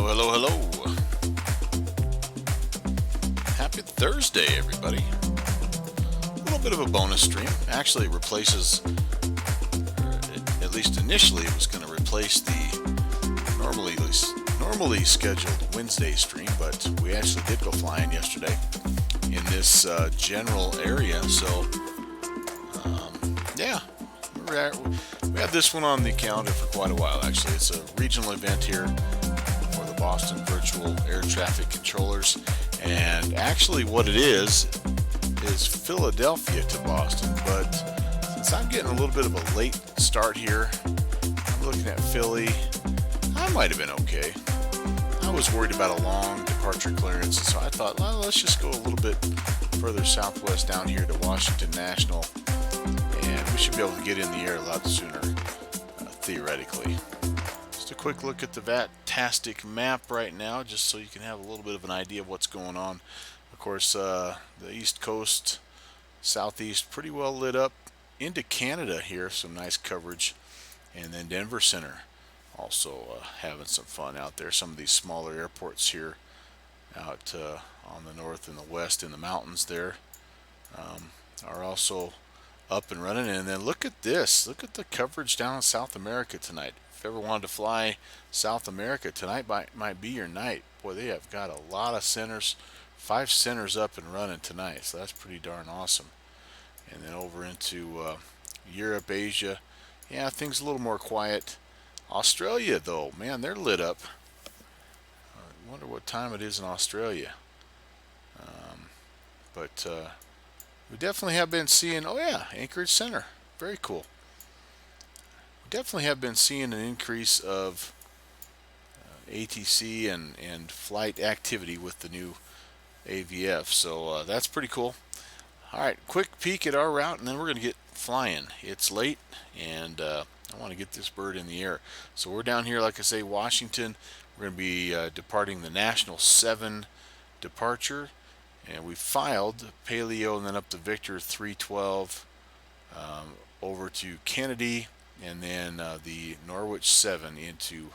Hello, hello. Happy Thursday, everybody. A little bit of a bonus stream. Actually, it replaces, at least initially, it was going to replace the normally scheduled Wednesday stream, but we actually did go flying yesterday in this general area. So, yeah, we had this one on the calendar for quite a while. Actually, it's a regional event here. Boston Virtual Air Traffic Controllers, and actually what it is Philadelphia to Boston, but since I'm getting a little bit of a late start here, I'm looking at Philly. I might have been okay. I was worried about a long departure clearance, so I thought, well, let's just go a little bit further southwest down here to Washington National, and we should be able to get in the air a lot sooner, theoretically. Just a quick look at the fantastic map right now, just so you can have a little bit of an idea of what's going on. Of course, the East Coast, Southeast, pretty well lit up. Into Canada here, some nice coverage. And then Denver Center, also having some fun out there. Some of these smaller airports here out on the north and the west in the mountains there are also up and running. And then look at this. Look at the coverage down in South America tonight. If you ever wanted to fly South America, tonight might be your night. Boy, they have got a lot of centers, 5 centers up and running tonight, so that's pretty darn awesome. And then over into Europe, Asia, yeah, things a little more quiet. Australia, though, man, they're lit up. I wonder what time it is in Australia. But we definitely have been seeing, oh yeah, Anchorage Center, very cool. Definitely have been seeing an increase of ATC and flight activity with the new AVF, so that's pretty cool. Alright, quick peek at our route and then we're going to get flying. It's late and I want to get this bird in the air. So we're down here, like I say, Washington. We're going to be departing the National 7 departure, and we filed Paleo and then up to Victor 312 over to Kennedy, and then the Norwich 7 into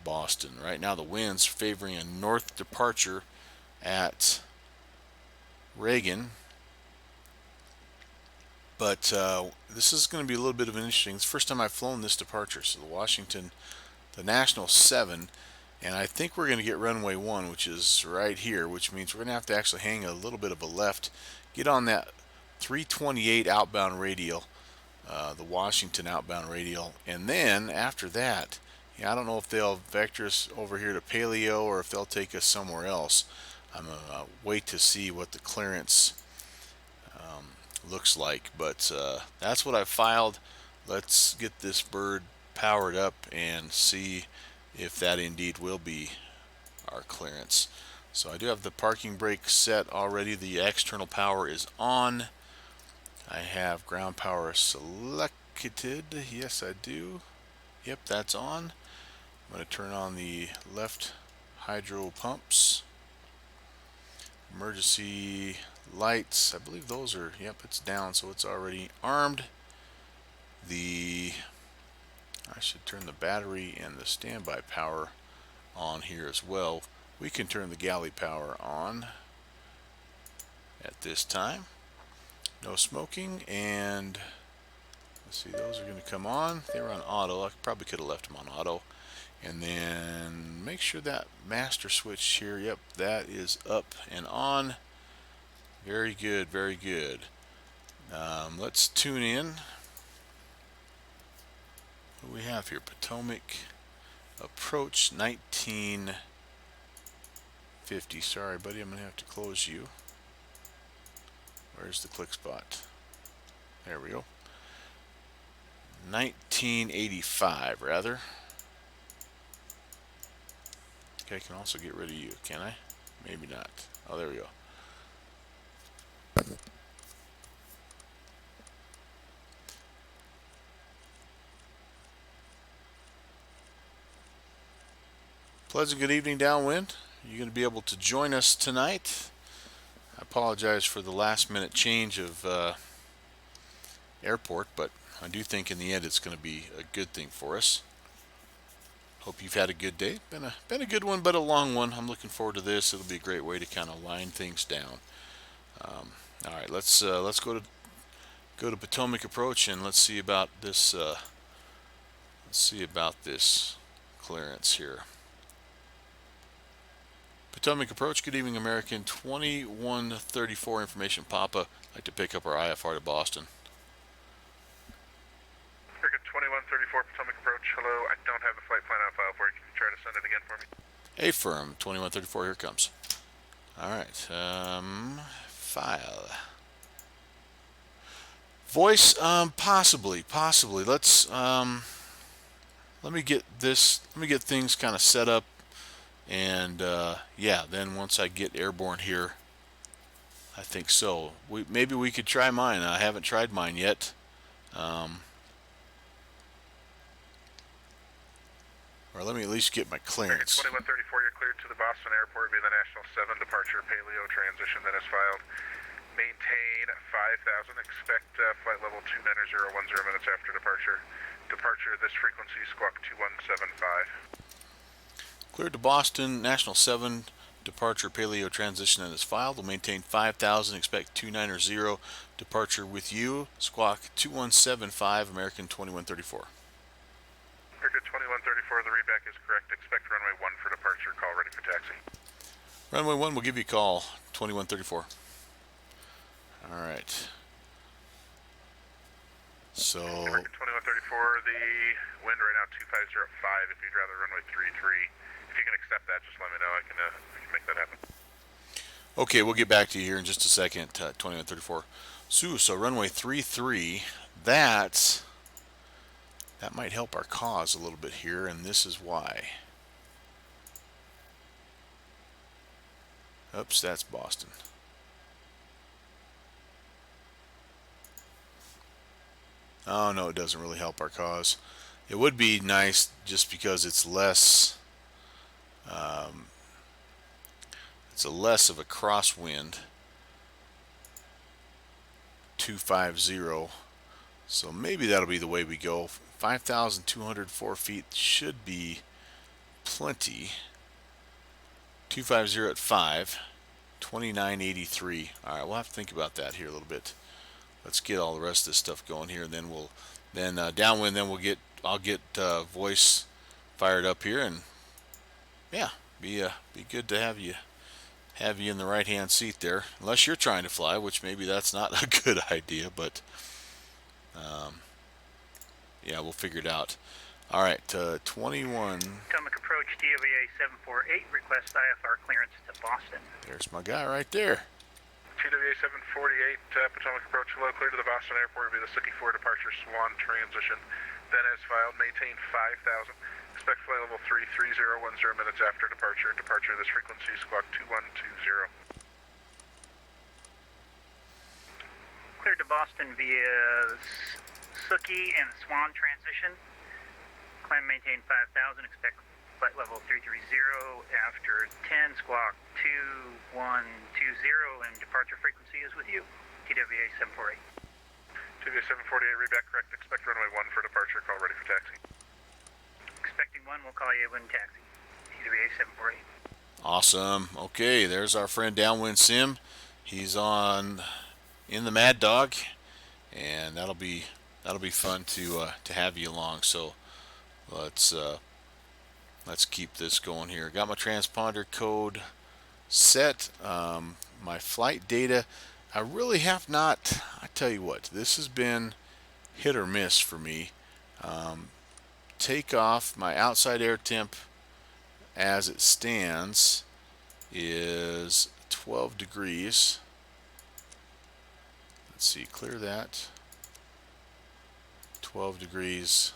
Boston. Right now the wind's favoring a north departure at Reagan, but this is going to be a little bit of an interesting. It's the first time I've flown this departure, so the National 7, and I think we're going to get runway 1, which is right here, which means we're going to have to actually hang a little bit of a left, get on that 328 outbound radial, the Washington outbound radial, and then after that, I don't know if they'll vector us over here to Paleo or if they'll take us somewhere else. I'm going to wait to see what the clearance looks like, but that's what I've filed. Let's get this bird powered up and see if that indeed will be our clearance. So I do have the parking brake set already. The external power is on. I have ground power selected. Yes, I do. Yep, that's on. I'm going to turn on the left hydro pumps. Emergency lights, I believe those are, yep, it's down, so it's already armed. I should turn the battery and the standby power on here as well. We can turn the galley power on. at this time. No smoking, and let's see, those are going to come on. They were on auto. I probably could have left them on auto. And then make sure that master switch here, yep, that is up and on. Very good, very good. Let's tune in. What do we have here? Potomac approach 1950. Sorry, buddy, I'm going to have to close you. Where's the click spot? There we go. 1985, rather. Okay, I can also get rid of you, can I? Maybe not. Oh, there we go. Pleasant good evening downwind. You're going to be able to join us tonight. I apologize for the last minute change of airport, but I do think in the end it's going to be a good thing for us. Hope you've had a good day. Been a good one, but a long one. I'm looking forward to this. It'll be a great way to kind of line things down. All right, let's go to Potomac approach and let's see about this. Clearance here. Potomac approach. Good evening, American 2134 information. Papa, I'd like to pick up our IFR to Boston. American 2134 Potomac approach. Hello, I don't have the flight plan on file for you. Can you try to send it again for me? Affirm 2134. Here it comes. All right. File. Voice. Possibly. Let's. Let me get things kind of set up. And yeah, then once I get airborne here, I think so. Maybe we could try mine. I haven't tried mine yet. Or let me at least get my clearance. 2134, you're cleared to the Boston Airport via the National 7 departure paleo transition that is filed. Maintain 5,000. Expect flight level 290 minutes after departure. Departure this frequency, squawk 2175. Cleared to Boston, National 7, departure paleo transition that is filed. Will maintain 5,000, expect 290, departure with you, squawk 2175, American 2134. American 2134, the readback is correct. Expect runway 1 for departure, call ready for taxi. Runway 1 will give you a call, 2134. All right. So... American 2134, the wind right now 2505, if you'd rather runway 33. If you can accept that, just let me know. I can make that happen. Okay, we'll get back to you here in just a second. 2134. So runway 33. That might help our cause a little bit here, and this is why. Oops, that's Boston. Oh no, it doesn't really help our cause. It would be nice just because it's less. It's a less of a crosswind. 250. So maybe that'll be the way we go. 5,204 feet should be plenty. 250 at 5. 2983. All right, we'll have to think about that here a little bit. Let's get all the rest of this stuff going here, and then downwind. Then I'll get voice fired up here, and yeah, be good to have you in the right hand seat there. Unless you're trying to fly, which maybe that's not a good idea, but yeah, we'll figure it out. All right, 21. Potomac approach TWA 748, request IFR clearance to Boston. There's my guy right there. TWA 748, Potomac approach, hello, clear to the Boston Airport via the Suki 4 departure Swan transition. Then as filed, maintain 5,000. Expect flight level 33010 minutes after departure. Departure this frequency, squawk 2120. Cleared to Boston via Suki and Swan transition. Climb maintain 5,000. Expect flight level 330 after 10, squawk 2120, and departure frequency is with you. TWA 748. TWA 748, readback correct. Expect runway 1 for departure. Call ready for taxi. Expecting 1, we'll call you when taxi. TWA 748. Awesome. Okay, there's our friend Downwind Sim. he's on in the Mad Dog, and that'll be fun to have you along. So let's let's keep this going here. Got my transponder code set. My flight data, I really have not. I tell you what, this has been hit or miss for me. Takeoff, my outside air temp as it stands is 12 degrees. Let's see, clear that. 12 degrees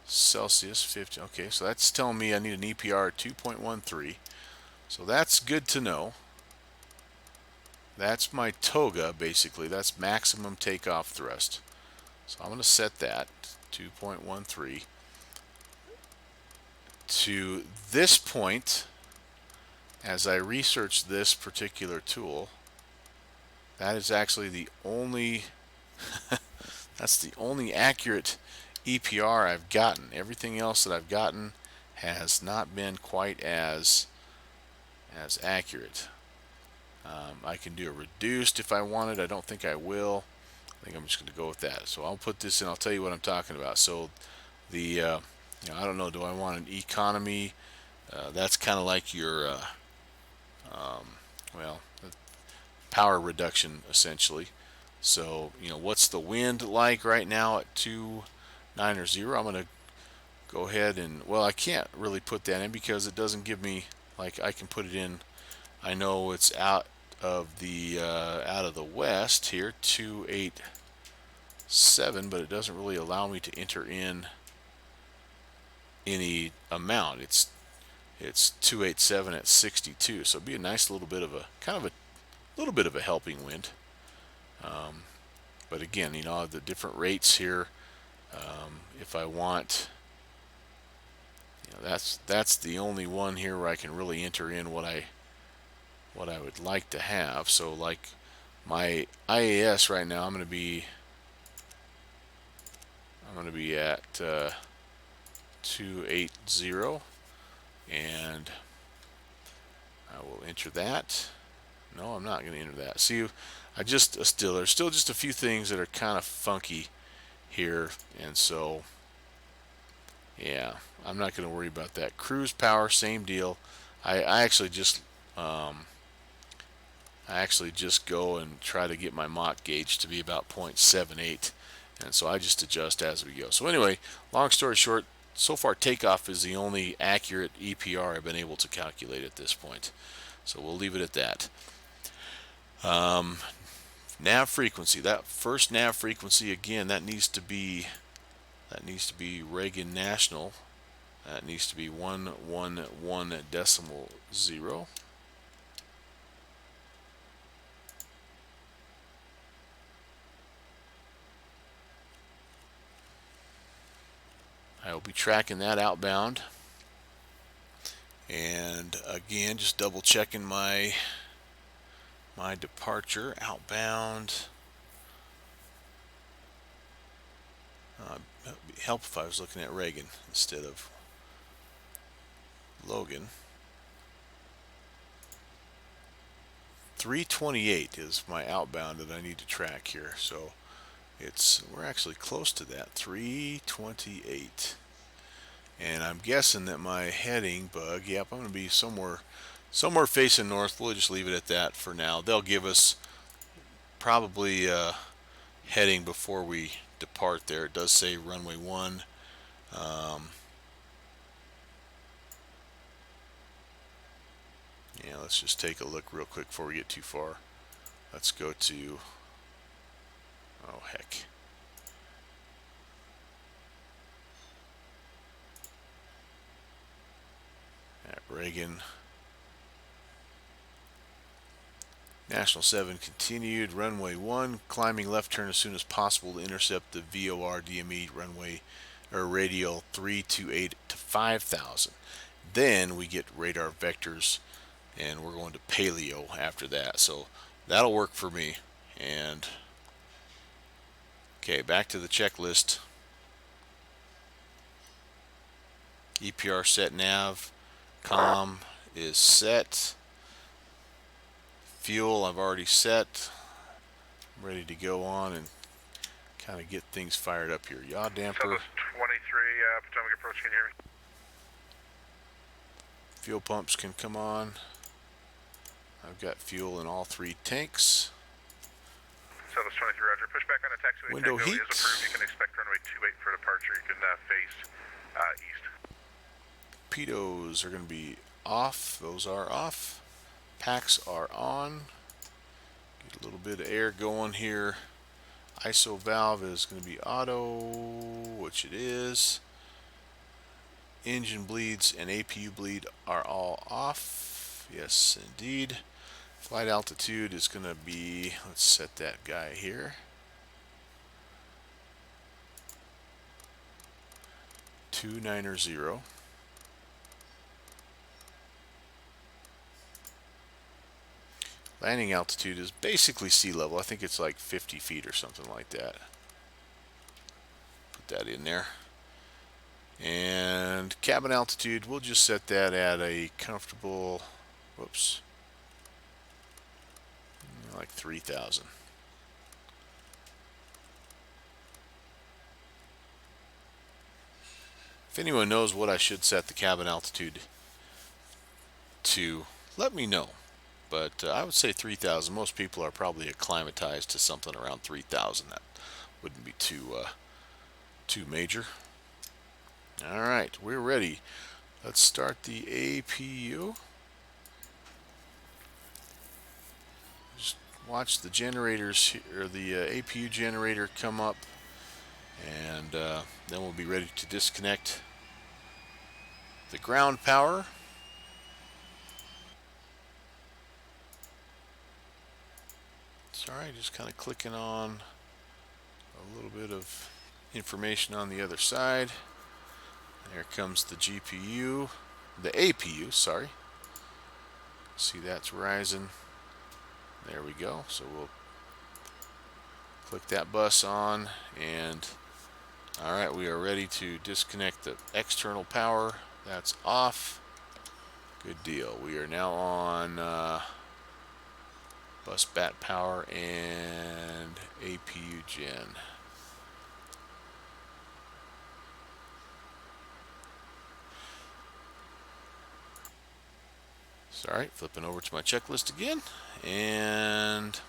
Celsius, 50. Okay, so that's telling me I need an EPR of 2.13. So that's good to know. That's my toga, basically. That's maximum takeoff thrust. So I'm going to set that 2.13. To this point, as I research this particular tool, that is actually the only that's the only accurate EPR I've gotten. Everything else that I've gotten has not been quite as accurate. I can do a reduced if I wanted. I don't think I will. I think I'm just going to go with that. So I'll put this in. I'll tell you what I'm talking about. So the I don't know. Do I want an economy? That's kind of like your well, power reduction essentially. So what's the wind like right now at 290? I'm going to go ahead and, well, I can't really put that in because it doesn't give me, like, I can put it in. I know it's out of the west here, 287, but it doesn't really allow me to enter in any amount. It's 287 at 62, so it'd be a nice little bit of a little bit of a helping wind. But again, the different rates here. If I want, that's the only one here where I can really enter in what I would like to have. So like my IAS right now, I'm going to be at 280, and I will enter that. No, I'm not going to enter that. See, there's still just a few things that are kind of funky here, and so yeah, I'm not going to worry about that. Cruise power, same deal. I actually just go and try to get my Mach gauge to be about 0.78, and so I just adjust as we go. So anyway, long story short, so far takeoff is the only accurate EPR I've been able to calculate at this point. So we'll leave it at that. Nav frequency, that first nav frequency, again, that needs to be Reagan National. That needs to be 111.0. I will be tracking that outbound, and again, just double checking my departure outbound. It would help if I was looking at Reagan instead of Logan. 328 is my outbound that I need to track here, so we're actually close to that. 328, and I'm guessing that my heading bug, yep, I'm going to be somewhere facing north. We'll just leave it at that for now. They'll give us probably heading before we depart there. It does say runway 1. Yeah, let's just take a look real quick before we get too far. Let's go to, oh heck, at Reagan. National 7 continued, runway 1, climbing left turn as soon as possible to intercept the VOR DME runway or radial 328 to 5,000. Then we get radar vectors, and we're going to paleo after that. So that'll work for me. And okay, back to the checklist. EPR set nav, comm is set. fuel I've already set. I'm ready to go on and kind of get things fired up here. Yaw damper. Southwest 23, Potomac approach, can you hear me? Fuel pumps can come on. I've got fuel in all 3 tanks. Southwest 23, roger. Push back on the taxiway. Window Tango heat. is approved. You can expect runway 28 for departure. You can face east. Pitos are going to be off. Those are off. Packs are on. Get a little bit of air going here. ISO valve is going to be auto, which it is. Engine bleeds and APU bleed are all off. Yes, indeed. Flight altitude is going to be, let's set that guy here. 290. Landing altitude is basically sea level. I think it's like 50 feet or something like that. Put that in there. And cabin altitude, we'll just set that at a comfortable, whoops, like 3,000. If anyone knows what I should set the cabin altitude to, let me know. But I would say 3,000. Most people are probably acclimatized to something around 3,000. That wouldn't be too major. All right, we're ready. Let's start the APU. Just watch the generators or the APU generator come up, and then we'll be ready to disconnect the ground power. Sorry, just kind of clicking on a little bit of information on the other side. There comes the GPU, the APU, sorry. See, that's rising. There we go. So we'll click that bus on, and all right, we are ready to disconnect the external power. That's off. Good deal. We are now on bus bat power and APU gen. Sorry, flipping over to my checklist again, and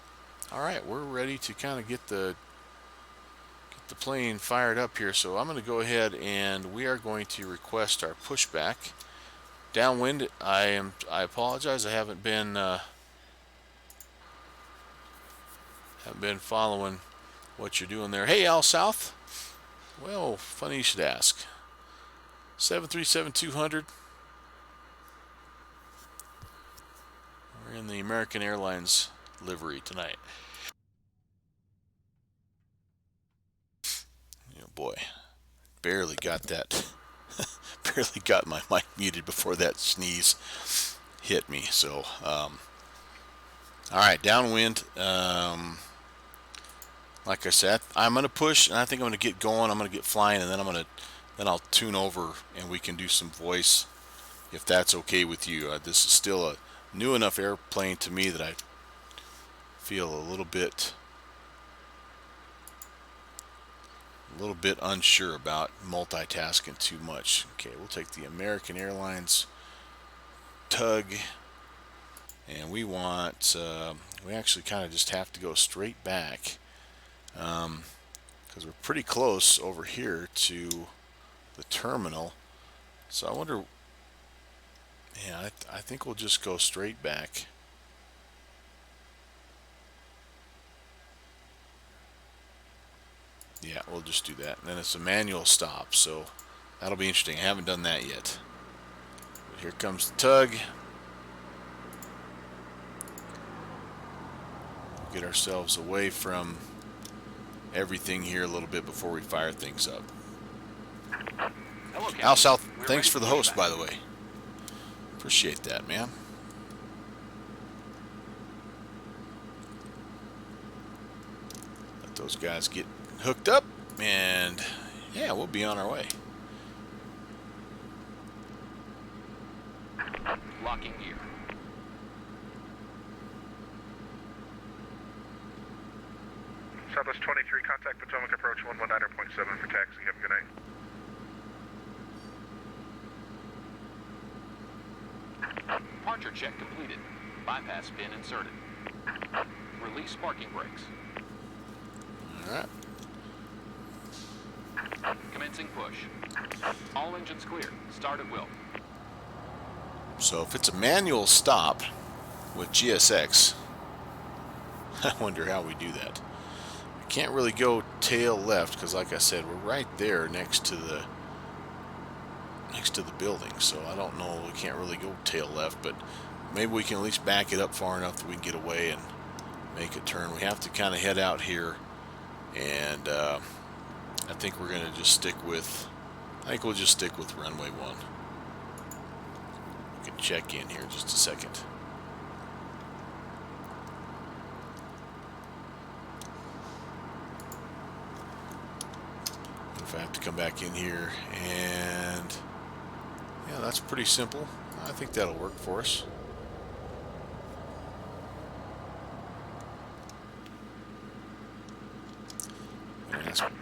all right, we're ready to kind of get the plane fired up here. So I'm going to go ahead and we are going to request our pushback. Downwind, I apologize, I haven't been following what you're doing there. Hey, Al South. Well, funny you should ask. 737-200. We're in the American Airlines livery tonight. Oh boy, barely got that. Barely got my mic muted before that sneeze hit me. So, all right, downwind. Like I said, I'm gonna push, and I think I'm gonna get going. I'm gonna get flying, and then I'll tune over, and we can do some voice, if that's okay with you. This is still a new enough airplane to me that I feel a little bit unsure about multitasking too much. Okay, we'll take the American Airlines tug, and we want we actually kind of just have to go straight back because we're pretty close over here to the terminal. So I wonder, yeah, I think we'll just go straight back. Yeah, we'll just do that. And then it's a manual stop, so that'll be interesting. I haven't done that yet. But here comes the tug. We'll get ourselves away from everything here a little bit before we fire things up. Hello, Captain. Al South, We're thanks ready for the for host, pushback. by the way. Appreciate that, man. Let those guys get hooked up, and yeah, we'll be on our way. Locking gear. Southwest 23, contact Potomac approach 119.7 for taxi. Have a good night. Departure check completed. Bypass pin inserted. Release parking brakes. Alright. Commencing push. All engines clear. Start at will. So if it's a manual stop with GSX, I wonder how we do that. I can't really go tail left because, like I said, we're right there next to the building. So I don't know. We can't really go tail left, but maybe we can at least back it up far enough that we can get away and make a turn. We have to kind of head out here, and I think we're gonna just stick with. I think we'll just stick with runway 1. We can check in here just a second. If I have to come back in here, and yeah, that's pretty simple. I think that'll work for us.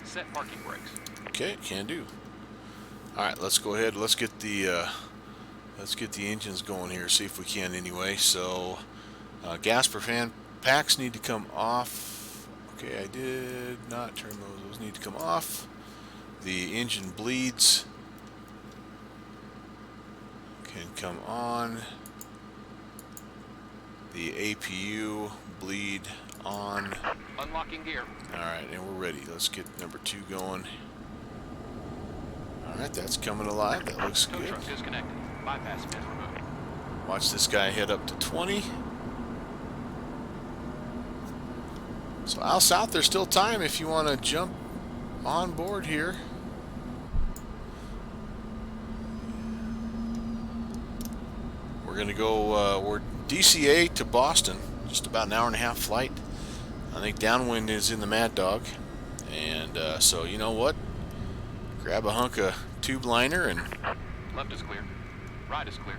Set parking brakes. Okay, can do. All right, let's go ahead. Let's get the engines going here. See if we can anyway. So, gas per fan packs need to come off. Okay, I did not turn those. Those need to come off. The engine bleeds can come on. The APU bleed on. Unlocking gear. Alright, and we're ready. Let's get number 2 going. Alright, that's coming alive. That looks Tow good. truck disconnected. Bypass pin removed. Watch this guy head up to 20. So out south, there's still time if you want to jump on board here. We're going to go, we're DCA to Boston. Just about an hour and a half flight. I think downwind is in the Mad Dog. And so, you know what? Grab a hunk of tube liner and Left is clear. Right is clear.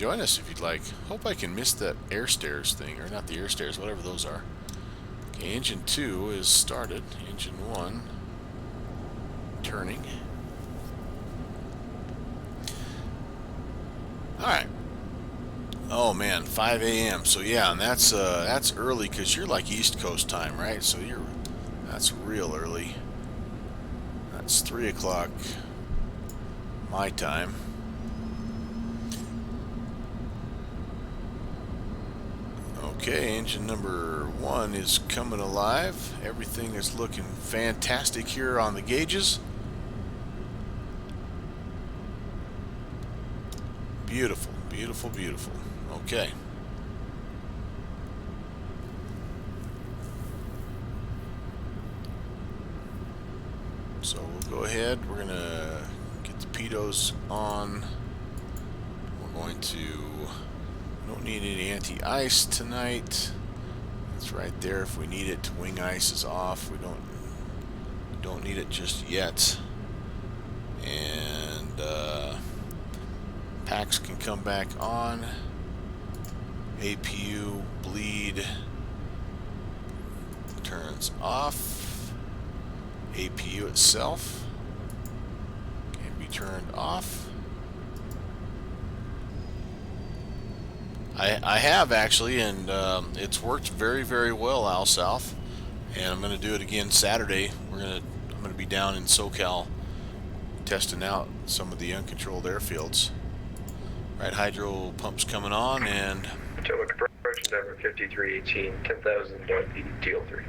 join us if you'd like. Hope I can miss that air stairs thing. Or not the air stairs, whatever those are. Okay, engine 2 is started. Engine 1 turning. Alright. Oh man, 5 a.m. So yeah, and that's early because you're like East Coast time, right? So that's real early. That's 3 o'clock my time. Okay, engine number 1 is coming alive. Everything is looking fantastic here on the gauges. Beautiful, beautiful, beautiful. Okay. So we'll go ahead. We're going to get the pitos on. We're going to... We don't need any anti-ice tonight. It's right there if we need it. Wing ice is off. We don't need it just yet. And packs can come back on. APU bleed turns off. APU itself can be turned off. I have actually, and it's worked very, very well out south. And I'm going to do it again Saturday. I'm going to be down in SoCal testing out some of the uncontrolled airfields. Right, hydro pumps coming on, and Potomac approach number 5318, 10,000 TL3.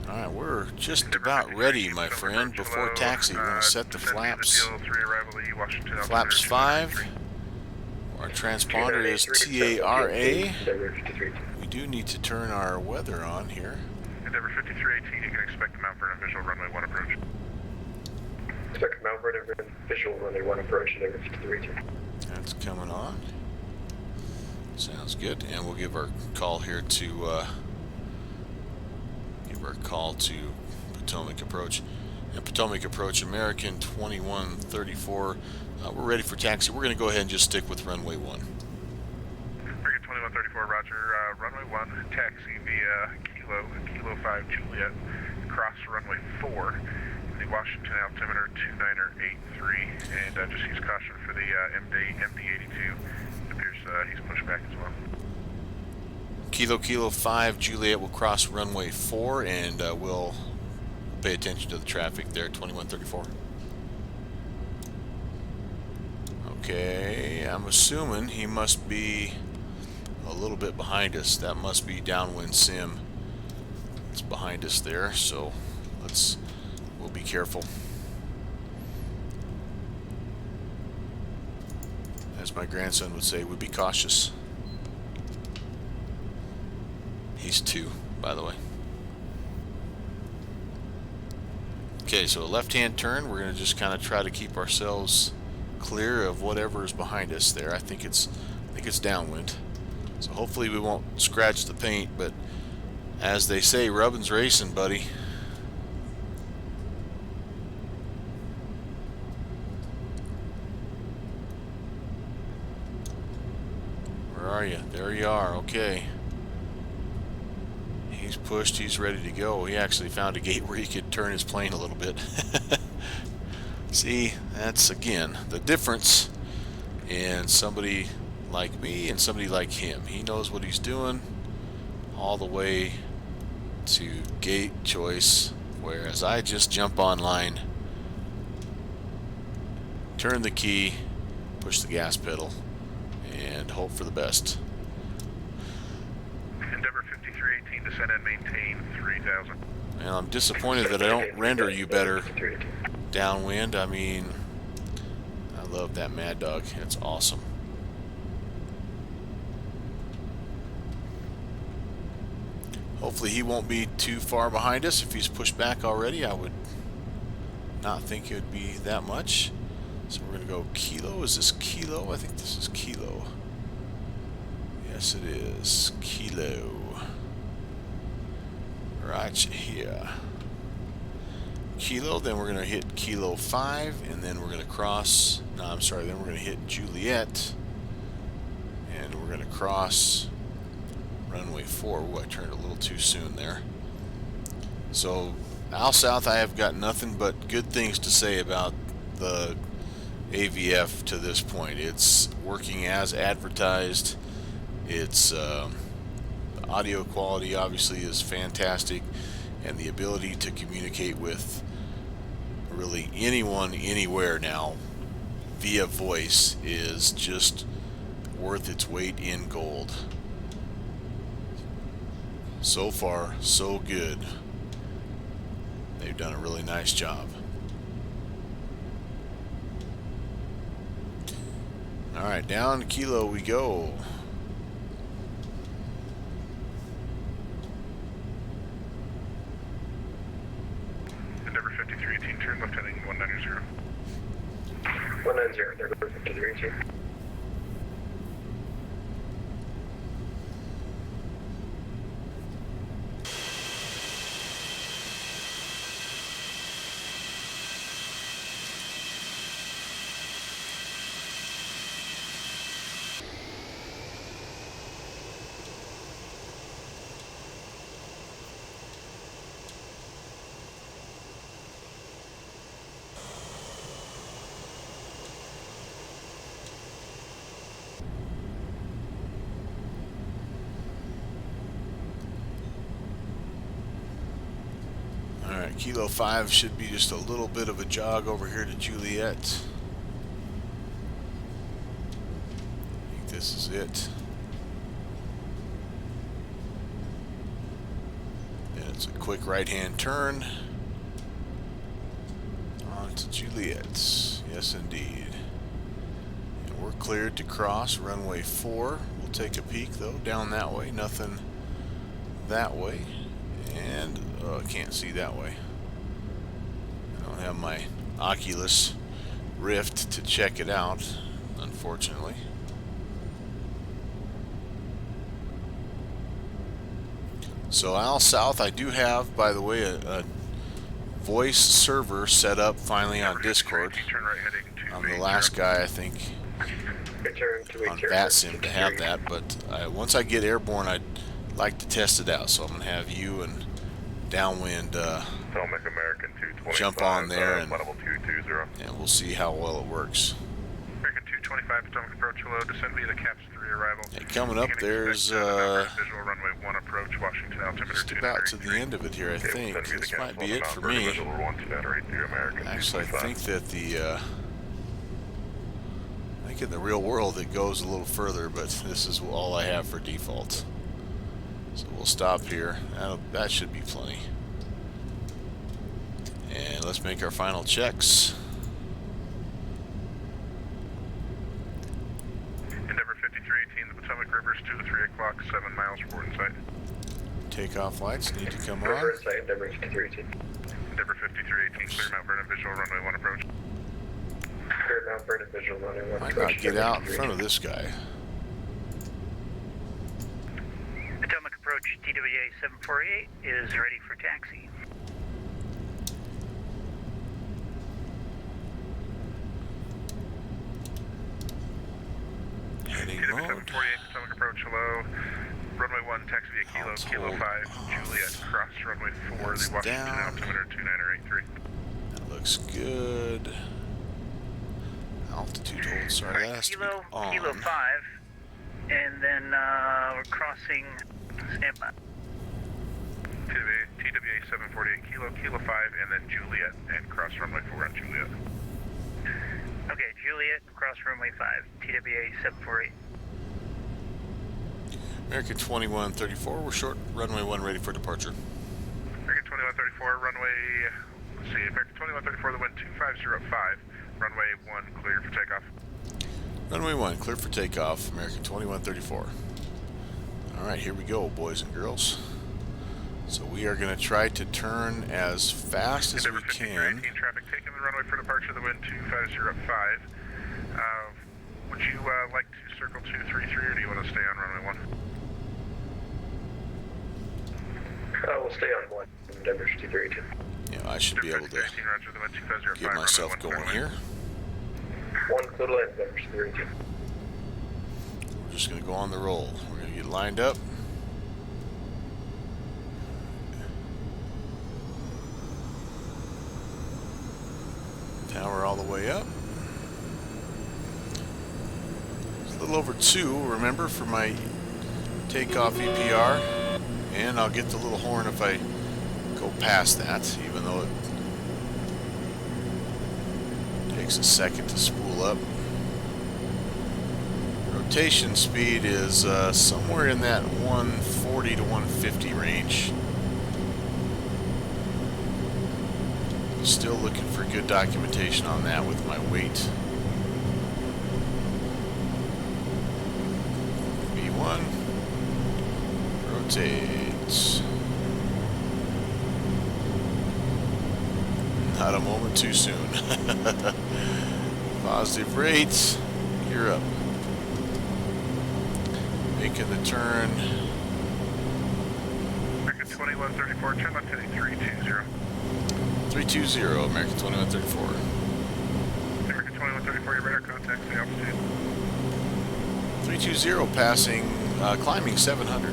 alright, we're just about ready, my friend. Before taxi, we're going to set the flaps. Flaps 5. Our transponder is TARA. We do need to turn our weather on here. Endeavor 5318, you can expect to mount for an official runway 1 approach. Expect Mount Vernon visual runway 1 approach, Endeavor 5318. That's coming on. Sounds good. And we'll give our call here to Potomac approach. And Potomac approach, American 2134. We're ready for taxi. We're going to go ahead and just stick with runway 1. Frigate 2134, roger. Runway 1, taxi via Kilo 5 Juliet. cross runway 4. The Washington altimeter 2983, and just use caution for the MD82. It appears he's pushed back as well. Kilo 5 Juliet will cross runway 4, and we'll pay attention to the traffic there, 2134. Okay, I'm assuming he must be a little bit behind us. That must be downwind sim. It's behind us there, so we'll be careful. As my grandson would say, we'd be cautious. He's 2, by the way. Okay, so a left-hand turn. We're going to just kind of try to keep ourselves clear of whatever is behind us there. I think it's downwind. So hopefully we won't scratch the paint, but as they say, rubbin's racing, buddy. Where are you? There you are. Okay. He's pushed. He's ready to go. He actually found a gate where he could turn his plane a little bit. See, that's again the difference in somebody like me and somebody like him. He knows what he's doing all the way to gate choice, whereas I just jump online, turn the key, push the gas pedal, and hope for the best. Endeavor 5318, descend and maintain 3000. And I'm disappointed that I don't render you better downwind. I mean, I love that Mad Dog. It's awesome. Hopefully he won't be too far behind us. If he's pushed back already, I would not think it would be that much. So we're going to go Kilo. Is this Kilo? I think this is Kilo. Yes, it is. Kilo. Right here. Kilo, then we're going to hit Kilo 5, and then we're going to cross, no, I'm sorry, then we're going to hit Juliet, and we're going to cross runway 4. Ooh, I turned a little too soon there. So, Al South, I have got nothing but good things to say about the AVF to this point. It's working as advertised. It's the audio quality obviously is fantastic, and the ability to communicate with really anyone anywhere now via voice is just worth its weight in gold. So far, so good. They've done a really nice job. Alright, down to Kilo we go. Endeavor 5318, turn left heading 190. 190, Endeavor 5318. Alright, Kilo 5 should be just a little bit of a jog over here to Juliet. I think this is it. And it's a quick right-hand turn on to Juliet. Yes, indeed. And we're cleared to cross runway 4. We'll take a peek, though, down that way. Nothing that way. And I can't see that way. I don't have my Oculus Rift to check it out, unfortunately. So Al South, I do have, by the way, a voice server set up finally on Discord. Turn right heading I'm the last guy, I think, Return to on VATSIM to have that, but once I get airborne, I'd like to test it out. So I'm going to have you and Downwind Potomac American 225. jump on there and level 220. we'll see how well it works. American 225 Potomac approach hello. Descend via the CAPS 3 arrival. Hey, coming up, there's visual runway 1 approach, Washington altimeter just about to the end of it here, I think. This might be it for me. Actually, I think that I think in the real world it goes a little further, but this is all I have for default. So we'll stop here. That should be plenty. And let's make our final checks. Endeavor 5318, the Potomac River is 2 to 3 o'clock, 7 miles forward in sight. Takeoff lights need to come on. River in sight, Endeavor 5318. Endeavor 5318, clear Mount Vernon, visual runway 1 approach. Clear Mount Vernon, visual runway 1 Might approach. not get out in front of this guy. Potomac approach TWA 748 is ready for taxi. Heading TWA mode. 748, Potomac approach, hello. Runway 1, taxi via Kilo, Let's Kilo hold 5, off. Juliet, cross runway 4, That's the Washington down. altimeter 2983. That looks good. Altitude hold. Sorry, that has to be on. Kilo 5, and then we're crossing standby. TWA 748, Kilo, Kilo 5, and then Juliet, and cross runway 4 on Juliet. Okay, Juliet, cross runway 5, TWA 748. American 2134, we're short. Runway 1 ready for departure. American 2134, runway, let's see, American 2134, the wind 2505, runway 1 clear for takeoff. Runway 1 clear for takeoff. American 2134. Alright, here we go, boys and girls. So we are going to try to turn as fast as we Endeavor can. 5318, traffic taking the runway for departure, the wind 2505. Would you like to circle 233, or do you want to stay on runway 1? We'll stay on 1, Endeavor 5318. Yeah, I should be able to Roger, the wind 2505, get myself runway 1, going here. 1 clear to land, Endeavor 5318. We're just going to go on the roll. We're going to get lined up. Power all the way up. It's a little over 2, remember, for my takeoff EPR. And I'll get the little horn if I go past that, even though it takes a second to spool up. Rotation speed is somewhere in that 140 to 150 range. Still looking for good documentation on that with my weight. V1. Rotate. Not a moment too soon. Positive rates. Gear up. Making the turn. American 2134, turn left heading 320. 320, American 2134. American 2134, your radar contacts the altitude. 320 passing, climbing 700.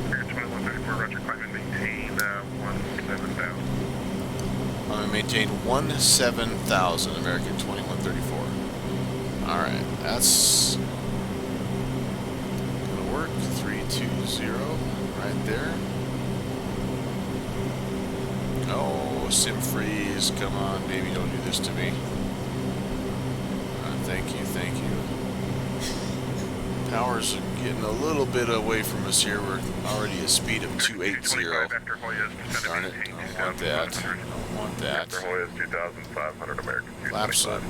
American 2134, roger, climb and maintain 17,000. I'm going to maintain 17,000, American 2134. Alright, that's going to work. 320 right there. Oh, sim freeze, come on, baby, don't do this to me. Thank you, thank you. Power's getting a little bit away from us here. We're already at speed of 280. Darn it, I don't want that. I don't want that. After Hoya's 2,500, American 225. Laps up.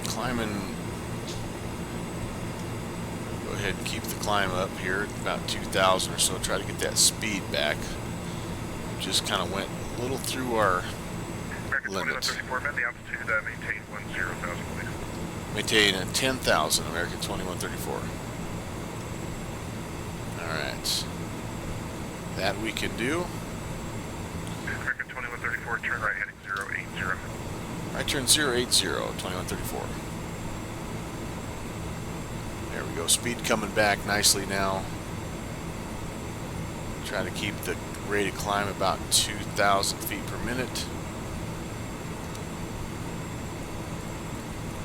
Climbing. Go ahead and keep the climb up here at about 2,000 or so. Try to get that speed back. Just kind of went a little through our American limit. 2134, man, the altitude, maintain 10,000, please. Maintain at 10,000, American 2134. Alright. That we can do. American 2134, turn right heading 080. Right turn 080, 2134. There we go. Speed coming back nicely now. Try to keep the rate of climb about 2,000 feet per minute.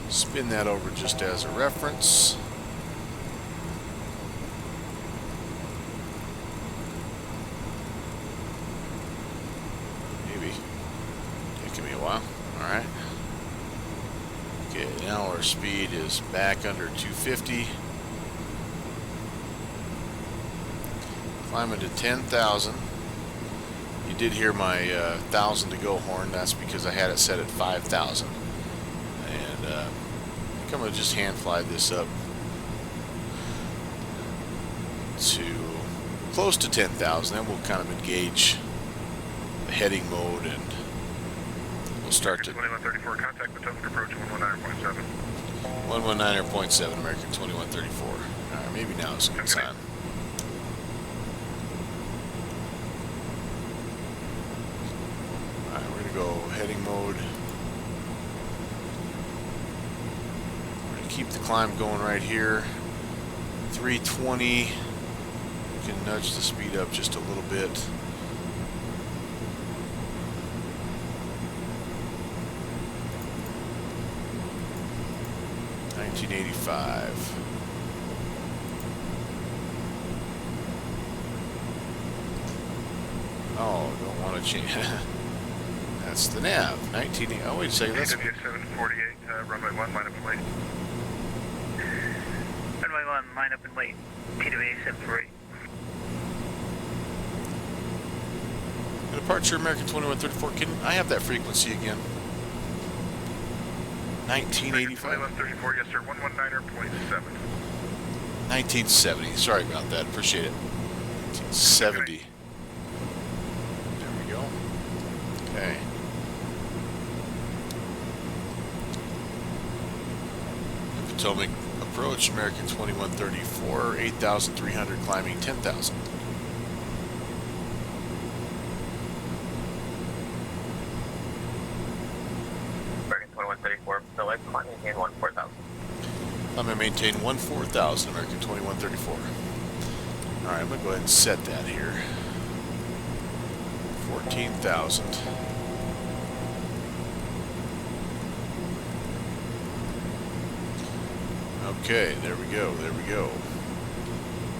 Spin that over just as a reference. Maybe taking me a while. Alright. Okay, now our speed is back under 250. Climbing to 10,000. You did hear my 1,000 to go horn. That's because I had it set at 5,000. And I think I'm going to just hand fly this up to close to 10,000. Then we'll kind of engage the heading mode and we'll start to 2134, contact Potomac approach 119.7. 119.7 American 2134. Alright, maybe now is a good time. Alright, we're going to go heading mode. We're going to keep the climb going right here. 320. We can nudge the speed up just a little bit. $19.85. Oh, don't want to change. That's the nav. 19. Oh, wait a second. That's KDCA-748, runway 1, line up and wait. Runway 1, line up and wait. KDCA-748. departure American 2134. Can I have that frequency again? 1985. 2134, yes sir. 119.7. 1970. Sorry about that. Appreciate it. 1970. There we go. Okay. Potomac approach American 2134, 8,300 climbing 10,000. American 2134, Potomac, climbing in 14,000. I'm going to maintain 14,000 American 2134. Alright, I'm going to go ahead and set that here. 14,000. Okay, there we go, there we go.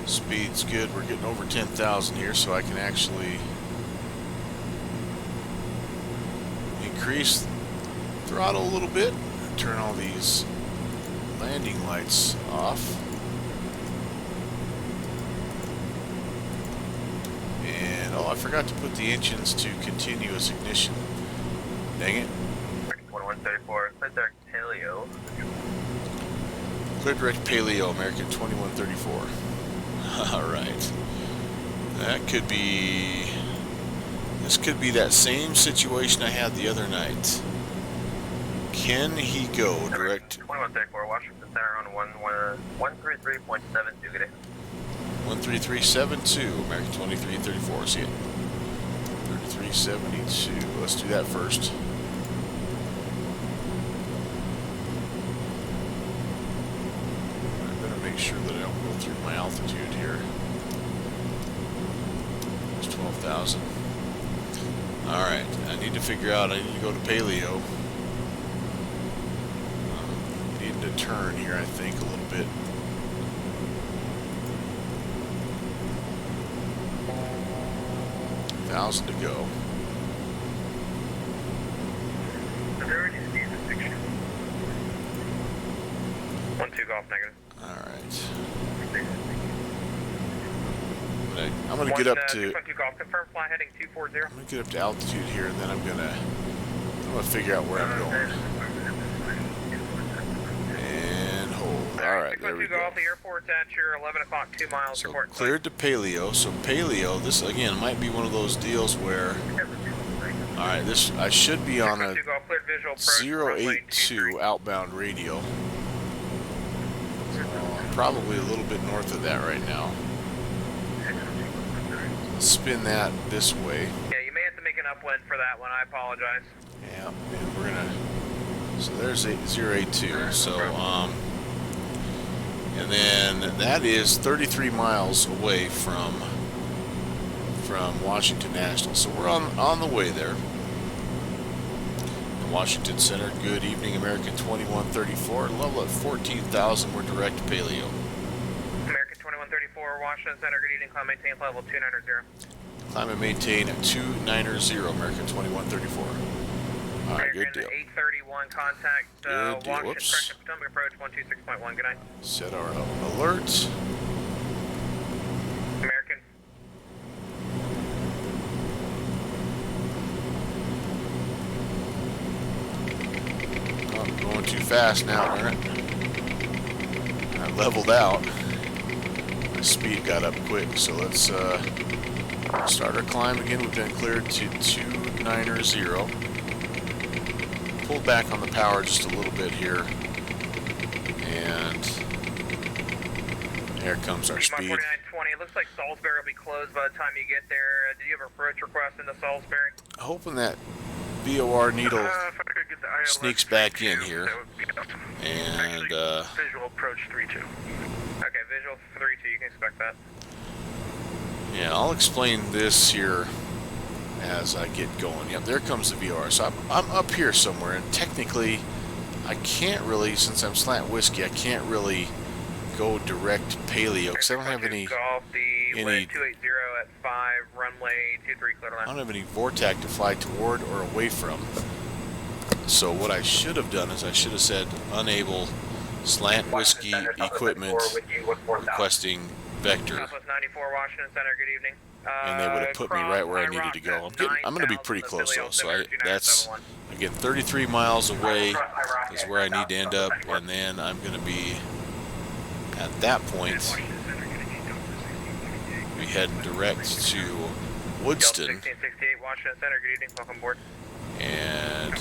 Speed's good. We're getting over 10,000 here, so I can actually increase throttle a little bit. Turn all these landing lights off. And, oh, I forgot to put the engines to continuous ignition. Dang it. American 2134, clear direct paleo. Clear direct paleo, American 2134. Alright. That could be... This could be that same situation I had the other night. Can he go direct... 2134, Washington Center on 133.72, good day. 13372, American 2334, see it. 3372, let's do that first. I better make sure that I don't go through my altitude here. It's 12,000. Alright, I need to figure out, I need to go to paleo. Need to turn here, I think, a little bit. $1,000 to go. 1-2 golf negative. Alright. I'm gonna get up to... 2 golf, confirm fly heading 240. I'm gonna get up to altitude here, and then I'm gonna figure out where I'm going. And hold. Alright, there we go. Golf, the airport's at your 11 o'clock, 2 miles. So cleared to paleo. So paleo, this again might be one of those deals where... Alright, this I should be on a 082 outbound radio. So I'm probably a little bit north of that right now. Let's spin that this way. Yeah, you may have to make an upwind for that one. I apologize. Yeah, and we're gonna. So there's 082. So and then that is 33 miles away from from Washington National. So we're on the way there. Washington Center, good evening, American 2134, level at 14,000, we're direct paleo. American 2134, Washington Center, good evening, climb maintain flight level 290. Climb and maintain at 290, American 2134. All right, good deal. 831, contact Good deal. Washington, Whoops. correction, Potomac approach 126.1, good night. Set our alert. American. Oh, I'm going too fast now, darn it. I leveled out. My speed got up quick, so let's start our climb again. We've been cleared to 290. Pulled back on the power just a little bit here. And there comes our speed. 4920, it looks like Salisbury will be closed by the time you get there. Did you have a approach request into Salisbury? Hoping that VOR needle If I could get the ILS sneaks back in 32, here. that would be awesome. And Actually, visual approach 32. Okay, visual 32, you can expect that. yeah, I'll explain this here as I get going. Yep, there comes the VOR. So I'm up here somewhere, and technically I can't really, since I'm slant whiskey, I can't really go direct paleo because I don't have any Golf, the wind 280 at 5, runway 23, clear to I land. don't have any vortex to fly toward or away from. So what I should have done is I should have said unable slant whiskey equipment requesting vector, Southwest 94, Washington Center, good evening. and they would have put me right where I needed to go. I'm going to be pretty close though. So that's again 33 miles away is where I need to end up, and then I'm going to be at that point be heading direct to Woodston. 1668, Washington Center, good evening, welcome aboard. And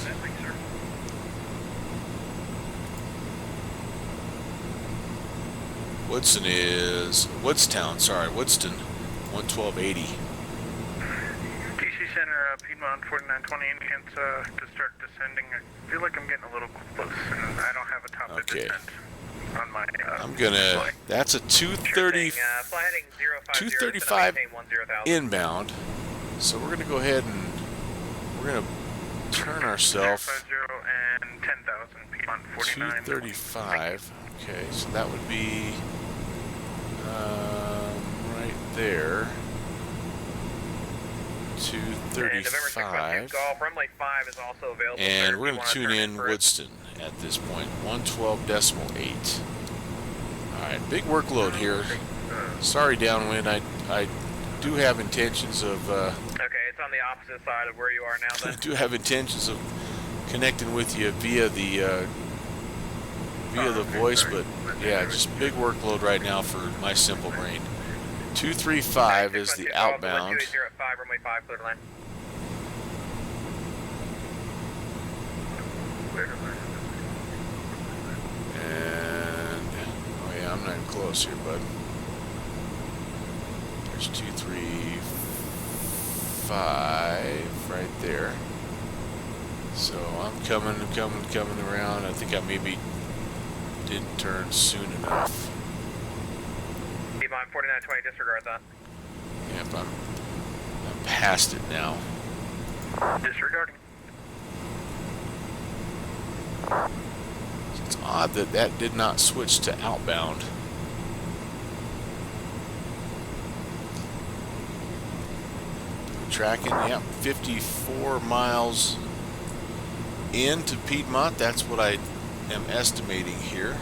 Woodstown, 11280. DC Center, Piedmont 4920, indicates to start descending. I feel like I'm getting a little close, and I don't have a top of Okay. descent on my. I'm gonna, that's a 230, Fly heading 050, 235 maintain 10,000. inbound. So we're gonna go ahead and we're gonna turn ourselves 050 and 10,000, Piedmont 49. 235. Okay, so that would be right there. And November 6 235. Golf, runway 5 is also available. And sir, we're if going you to wanna tune turn in for it. Woodston at this point, 112.8. Alright, big workload here. Sorry, downwind. I do have intentions of Okay, it's on the opposite side of where you are now I then. do have intentions of connecting with you via the voice, but yeah, just big workload right now for my simple brain. 235 is the outbound. 280 at 5, runway 5, clear to land. And oh yeah, I'm not even close here, bud. There's 235 right there. So I'm coming around. I think I maybe didn't turn soon enough. Piedmont 4920, disregard that. Yep, I'm past it now. Disregarding. So it's odd that that did not switch to outbound. Tracking, yep, 54 miles into Piedmont. That's what I am estimating here.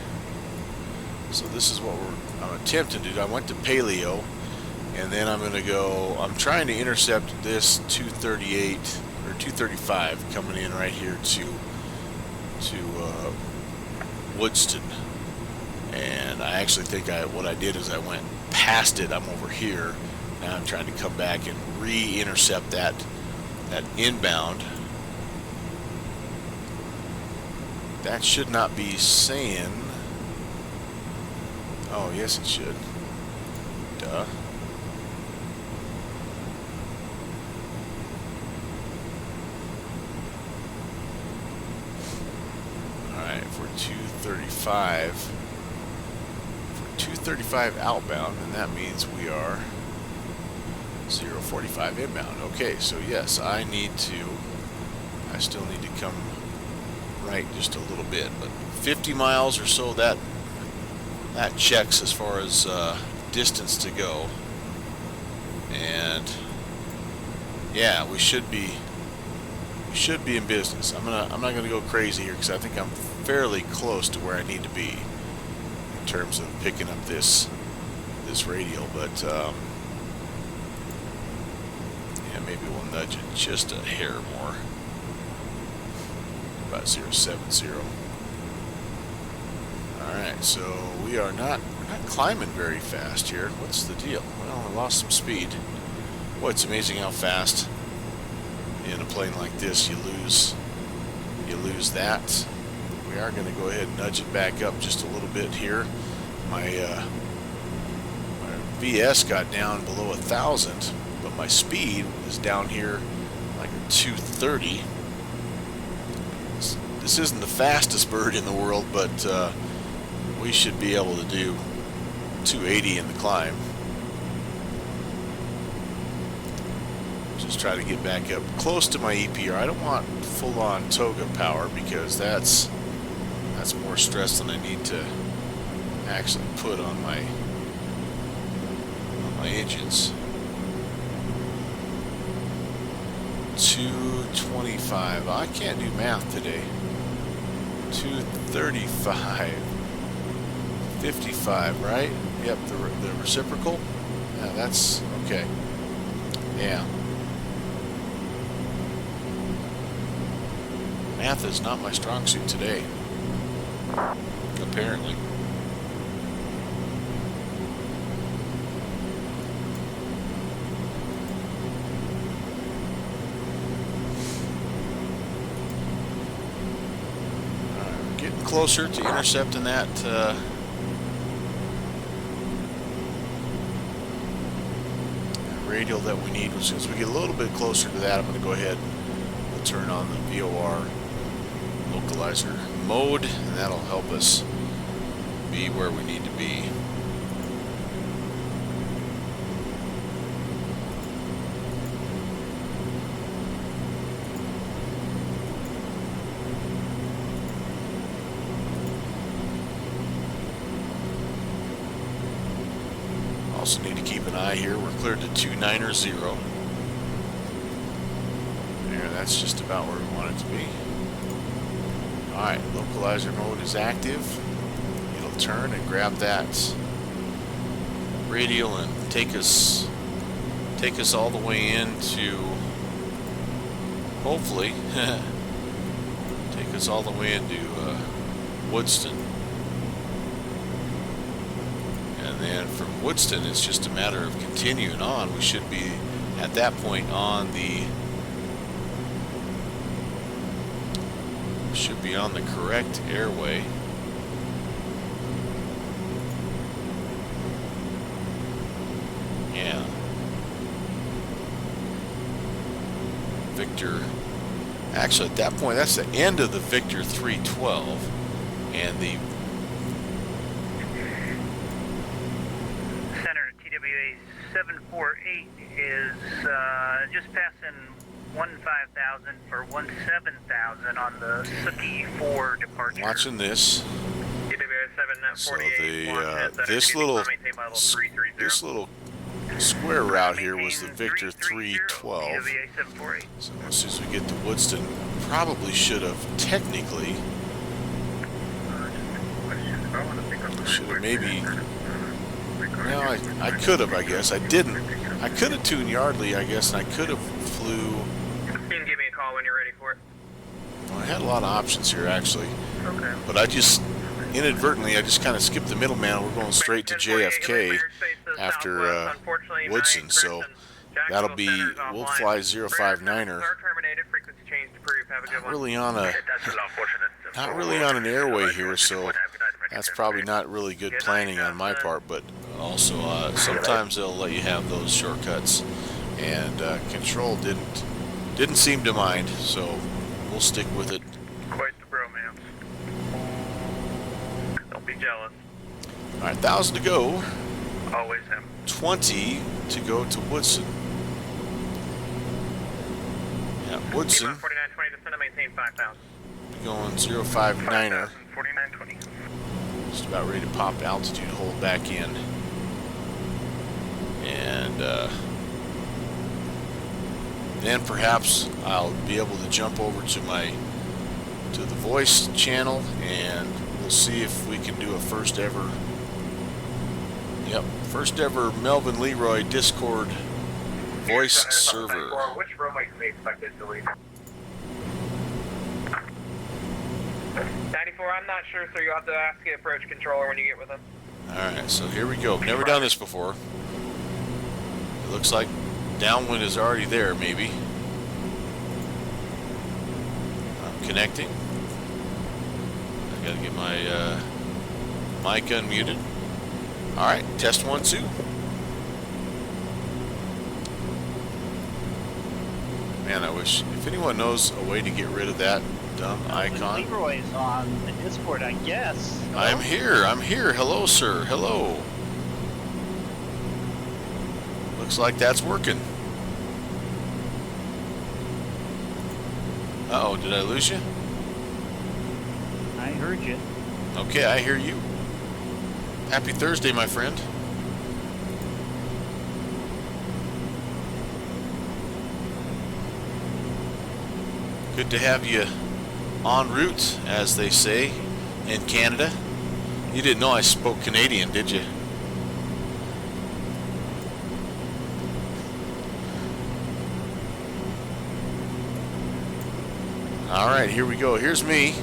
So this is what I'm attempting to do. I went to paleo, and then I'm going to go. I'm trying to intercept this 238 or 235 coming in right here to Woodston. And I actually think what I did is I went past it. I'm over here. Now I'm trying to come back and re-intercept that inbound. That should not be saying. Oh, yes, it should. Duh. Alright, for 235. For 235 outbound, and that means we are 045 inbound. Okay, so yes, I still need to come right just a little bit, but 50 miles or so, that checks as far as distance to go. And yeah, we should be in business. I'm not gonna go crazy here because I think I'm fairly close to where I need to be in terms of picking up this radial, but yeah, maybe we'll nudge it just a hair more, about 070. All right, so we're not climbing very fast here. What's the deal? Well, I lost some speed. Boy, it's amazing how fast in a plane like this you lose that. We are going to go ahead and nudge it back up just a little bit here. My VS got down below 1,000, but my speed is down here like 230. This isn't the fastest bird in the world, but we should be able to do 280 in the climb. Just try to get back up close to my EPR. I don't want full-on toga power because that's more stress than I need to actually put on my engines. 225. I can't do math today. 235. 55, right? Yep, the reciprocal. Yeah, that's okay. Yeah. Math is not my strong suit today, apparently. Getting closer to intercepting that radial that we need. As soon as we get a little bit closer to that, I'm going to go ahead and turn on the VOR localizer mode, and that'll help us be where we need to be. Also need to keep an eye here. We're cleared to 290. There, that's just about where we want it to be. Alright, localizer mode is active. It'll turn and grab that radial and take us all the way into, hopefully, take us all the way into Woodston. And then from Woodston, it's just a matter of continuing on. We should be at that point on the correct airway. Yeah. Victor. Actually, at that point, that's the end of the Victor 312, and the Center TWA 748 is just passing 15,000 or 17,000 on the Suki 4 departure. watching this. So this little square route here was the Victor 312. So as soon as we get to Woodston, probably should have technically maybe. Well, I could have, I guess. I didn't. I could have tuned Yardley, I guess, and I could have flew. You can give me a call when you're ready for it. Well, I had a lot of options here, actually. Okay. But I just, inadvertently, I just kind of skipped the middleman. We're going straight to JFK after Woodson, so that'll be, we'll fly 059er. Not really on an airway here, so that's probably not really good planning on my part, but also sometimes they'll let you have those shortcuts, and control didn't seem to mind, so we'll stick with it. Quite the bromance. Don't be jealous. All right, 1,000 to go. Always him. 20 to go to Woodson. Woodson, 4920, descend and maintain 5,000. going 059er. 4920. Just about ready to pop altitude, hold back in. And then perhaps I'll be able to jump over to the voice channel, and we'll see if we can do a first ever Melvin Leroy Discord voice server. Which runway can we expect it to leave? 94, I'm not sure, so you'll have to ask the approach controller when you get with him. Alright, so here we go. Never done this before. It looks like downwind is already there, maybe. I'm connecting. I gotta get my mic unmuted. Alright, test 1, 2. Man, I wish, if anyone knows a way to get rid of that dumb icon. Leroy's on the Discord, I guess. Hello? I'm here. Hello, sir. Hello. Looks like that's working. Uh-oh, did I lose you? I heard you. Okay, I hear you. Happy Thursday, my friend. Good to have you en route, as they say in Canada. You didn't know I spoke Canadian, did you? Alright, here we go. Here's me.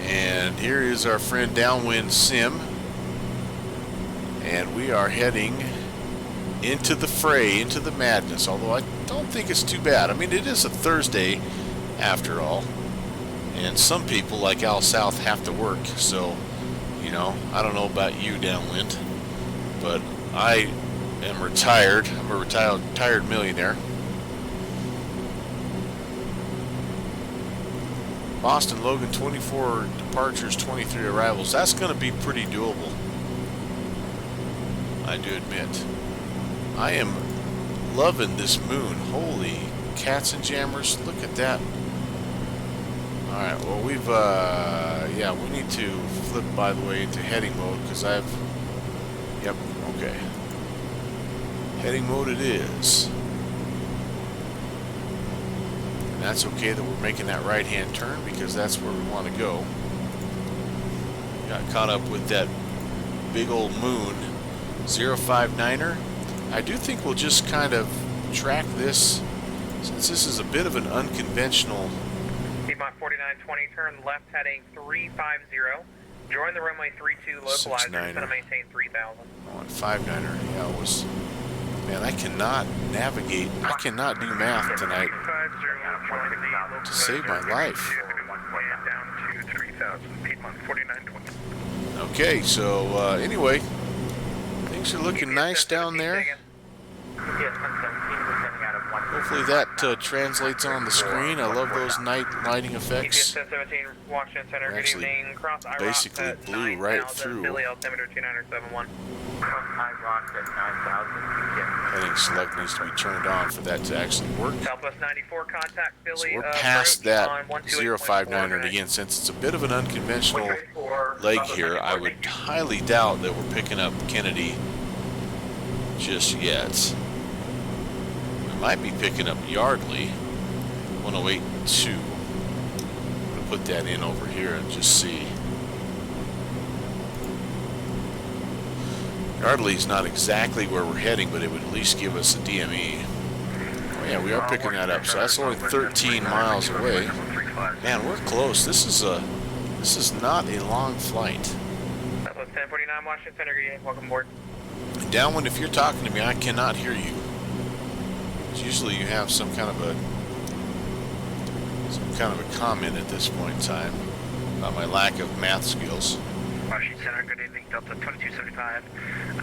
And here is our friend Downwind Sim. And we are heading into the fray, into the madness. Although I don't think it's too bad. I mean, it is a Thursday after all. And some people, like Al South, have to work. So, you know, I don't know about you, Downwind. But I am retired. I'm a retired millionaire. Boston, Logan, 24 departures, 23 arrivals. That's going to be pretty doable, I do admit. I am loving this moon. Holy cats and jammers. Look at that. Alright, well, we've, yeah, we need to flip, by the way, into heading mode, because I've, yep, okay. Heading mode it is. And that's okay that we're making that right-hand turn, because that's where we want to go. Got caught up with that big old moon. 059er. I do think we'll just kind of track this, since this is a bit of an unconventional. Piedmont 4920, turn left heading 350. Join the runway 32 localizer, going to maintain 3000. Oh, and 59er, yeah, it was. Man, I cannot navigate. I cannot do math tonight to save my life. Down to 3000, Piedmont 4920. Okay, so anyway, things are looking nice down there. Hopefully that translates on the screen. I love those night lighting effects. 17 Washington Center, good Actually, evening. Cross IROC basically at blew 9,000, right through. Philly altimeter 2971. Cross IROC at 9,000. Heading select needs to be turned on for that to actually work. Southwest 94, contact Philly. So we're past that on 059er, and again, since it's a bit of an unconventional leg here, I would highly doubt that we're picking up Kennedy just yet. We might be picking up Yardley, 108.2. I'm going to put that in over here and just see. Yardley's not exactly where we're heading, but it would at least give us a DME. Oh yeah, we are picking that up, so that's only 13 miles away. Man, we're close. This is not a long flight. Southwest 1049 Washington Center, welcome aboard. Downwind, if you're talking to me, I cannot hear you. Usually you have some kind of a comment at this point in time about my lack of math skills. Washington Center, good evening, Delta 2275,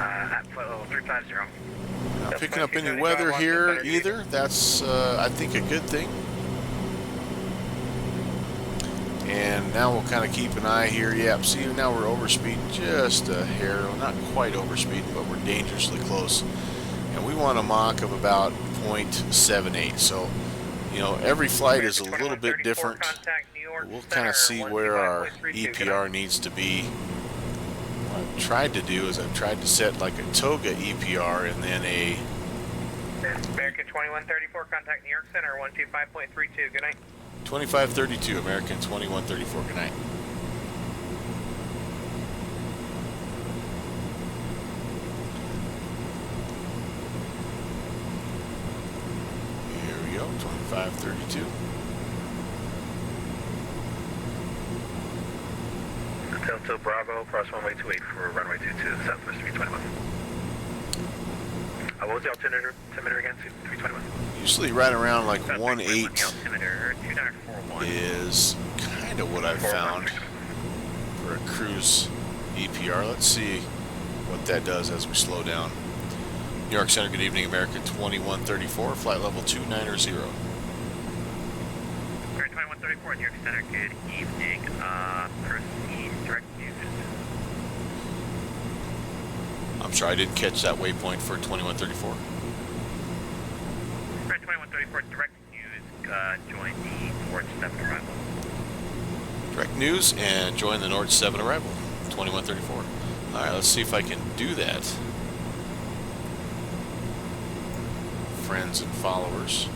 at flight level 350. Not picking up any weather here either. That's, I think, a good thing. And now we'll kind of keep an eye here. Yep, see, now we're overspeeding just a hair. Well, not quite overspeeding, but we're dangerously close. And we want a Mach of about 0.78. So, you know, every flight is a little bit different. We'll kind of see where our EPR needs to be. What I've tried to do is I've tried to set like a toga EPR and then a American 2134, contact New York Center 125.32. Good night. 2532, American 2134. Good night. Here we go, 2532. Delta Bravo, cross runway 28 for runway 22, southwest 321. What was the altimeter again? 321. Usually right around like 1.8 Altimeter 2941. is kind of what I've found for a cruise EPR. Let's see what that does as we slow down. New York Center, good evening, American 2134, flight level 290. American 2134, New York Center, good evening. Proceed direct news. I'm sorry, I didn't catch that waypoint for 2134. American 2134, direct news, join the North 7 arrival. Direct news and join the North 7 arrival, 2134. Alright, let's see if I can do that. Friends and followers.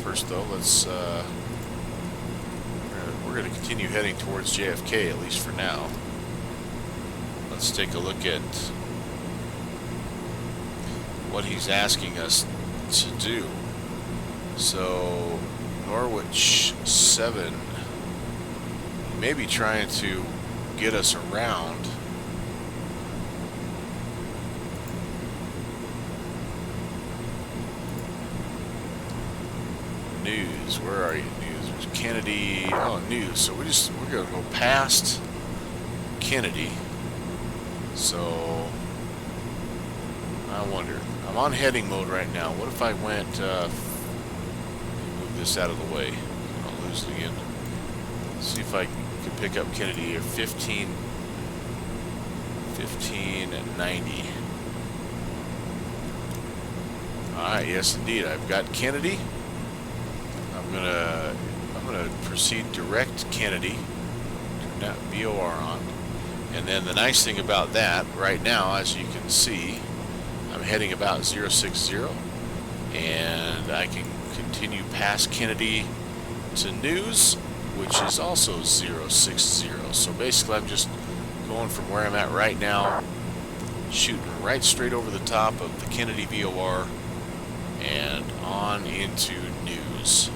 First though, let's we're going to continue heading towards JFK, at least for now. Let's take a look at what he's asking us to do. So Norwich 7, he may be trying to get us around. News, where are you? News, there's Kennedy. Oh, news. So we're gonna go past Kennedy. So I wonder. I'm on heading mode right now. What if I went? Move this out of the way. I'll lose it again. See if I can pick up Kennedy here. 1590. All right. Yes, indeed. I've got Kennedy. I'm gonna proceed direct Kennedy. Turn that VOR on. And then the nice thing about that, right now, as you can see, I'm heading about 060, and I can continue past Kennedy to news, which is also 060. So basically, I'm just going from where I'm at right now, shooting right straight over the top of the Kennedy VOR, and on into news.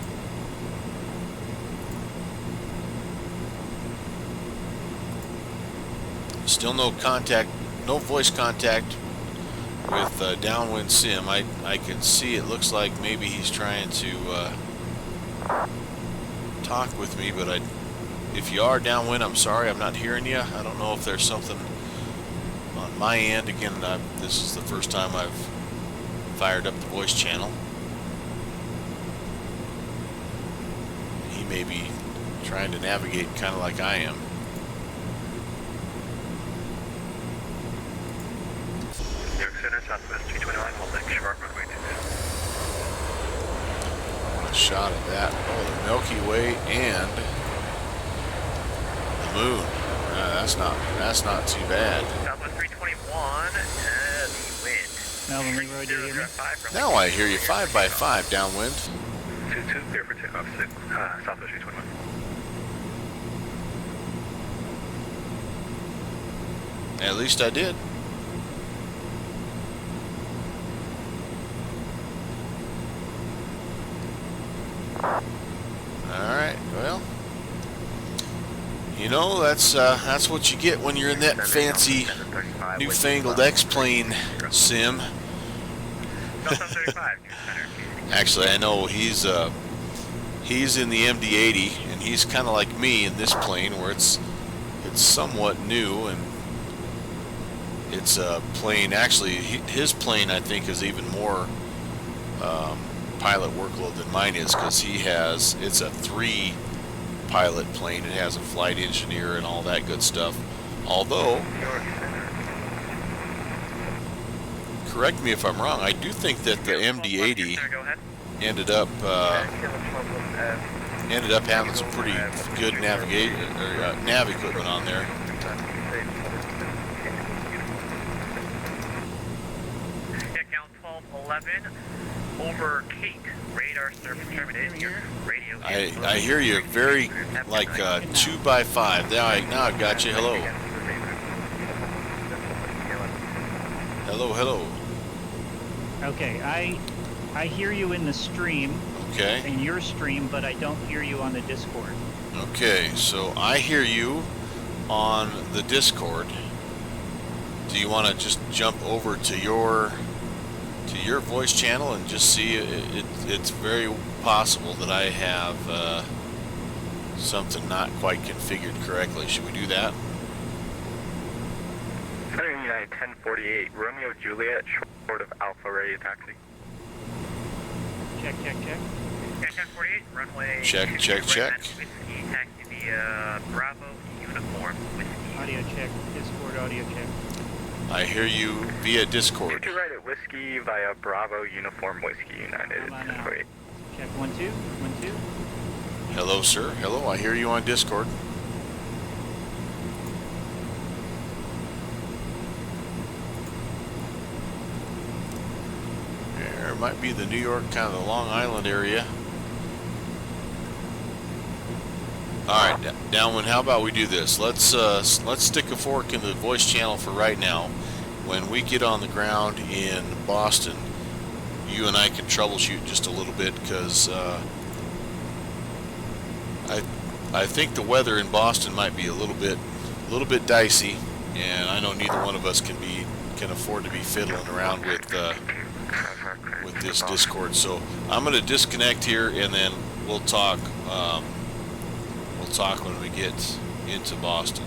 Still no contact, no voice contact with downwind sim. I can see it looks like maybe he's trying to talk with me, but if you are downwind, I'm sorry, I'm not hearing you. I don't know if there's something on my end. Again, this is the first time I've fired up the voice channel. He may be trying to navigate kind of like I am. New York Center, southwest 321, hold next short runway 22. A shot of that. Oh, the Milky Way and the moon. That's not too bad. Southwest 321, heavy wind. Melvin Leroy, do you hear me? Now I hear you. 5x5 downwind. 22, clear for takeoff, southwest 321. At least I did. Alright, well, you know, that's what you get when you're in that fancy newfangled X-plane sim. Actually, I know he's in the MD-80, and he's kind of like me in this plane, where it's somewhat new, and it's a plane. Actually, his plane, I think, is even more pilot workload than mine is, because it's a 3 pilot plane. It has a flight engineer and all that good stuff. Although, correct me if I'm wrong, I do think that the MD-80 ended up having some pretty good navigation or nav equipment on there. Yeah, count 1211 over Kate. Radar service terminated. Your radio. I hear you very like 2x5. Now I've got you. Hello. Hello. Okay, I hear you in the stream, Okay. in your stream, but I don't hear you on the Discord. Okay, so I hear you on the Discord. Do you want to just jump over to your voice channel and just see? It's very possible that I have something not quite configured correctly. Should we do that? Center United 1048, Romeo Juliet, short of Alpha Radio Taxi. Check. Yeah, 1048, runway. Check. Whiskey, taxi via Bravo uniform. Whiskey. Audio check. Discord audio check. I hear you via Discord. To right at Whiskey via Bravo Uniform Whiskey United. Come on now. 1048. Check 1 2 1 2. Hello, sir. Hello, I hear you on Discord. There might be the New York, kind of the Long Island area. All right, Downwind, how about we do this? Let's stick a fork in the voice channel for right now. When we get on the ground in Boston, you and I can troubleshoot just a little bit, because I think the weather in Boston might be a little bit dicey, and I know neither one of us can afford to be fiddling around with this Discord. So I'm going to disconnect here, and then we'll talk. We'll talk when we get into Boston.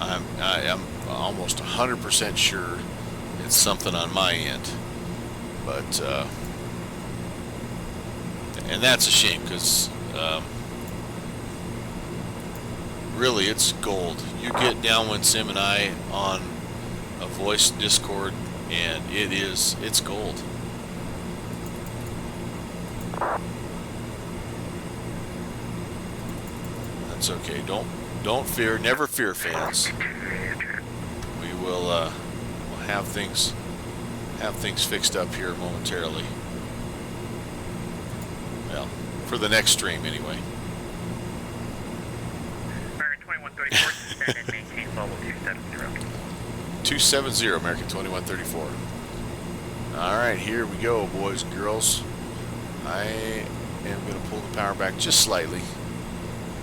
I am almost 100% sure it's something on my end, but and that's a shame, because really it's gold. You get Downwind Sim and I on a voice Discord, and it's gold. That's okay. Don't fear. Never fear, fans. We will we'll have things fixed up here momentarily. Well, for the next stream anyway. American 2134, suspend and maintain level 270. 270, American 2134. All right, here we go, boys and girls. I am going to pull the power back just slightly.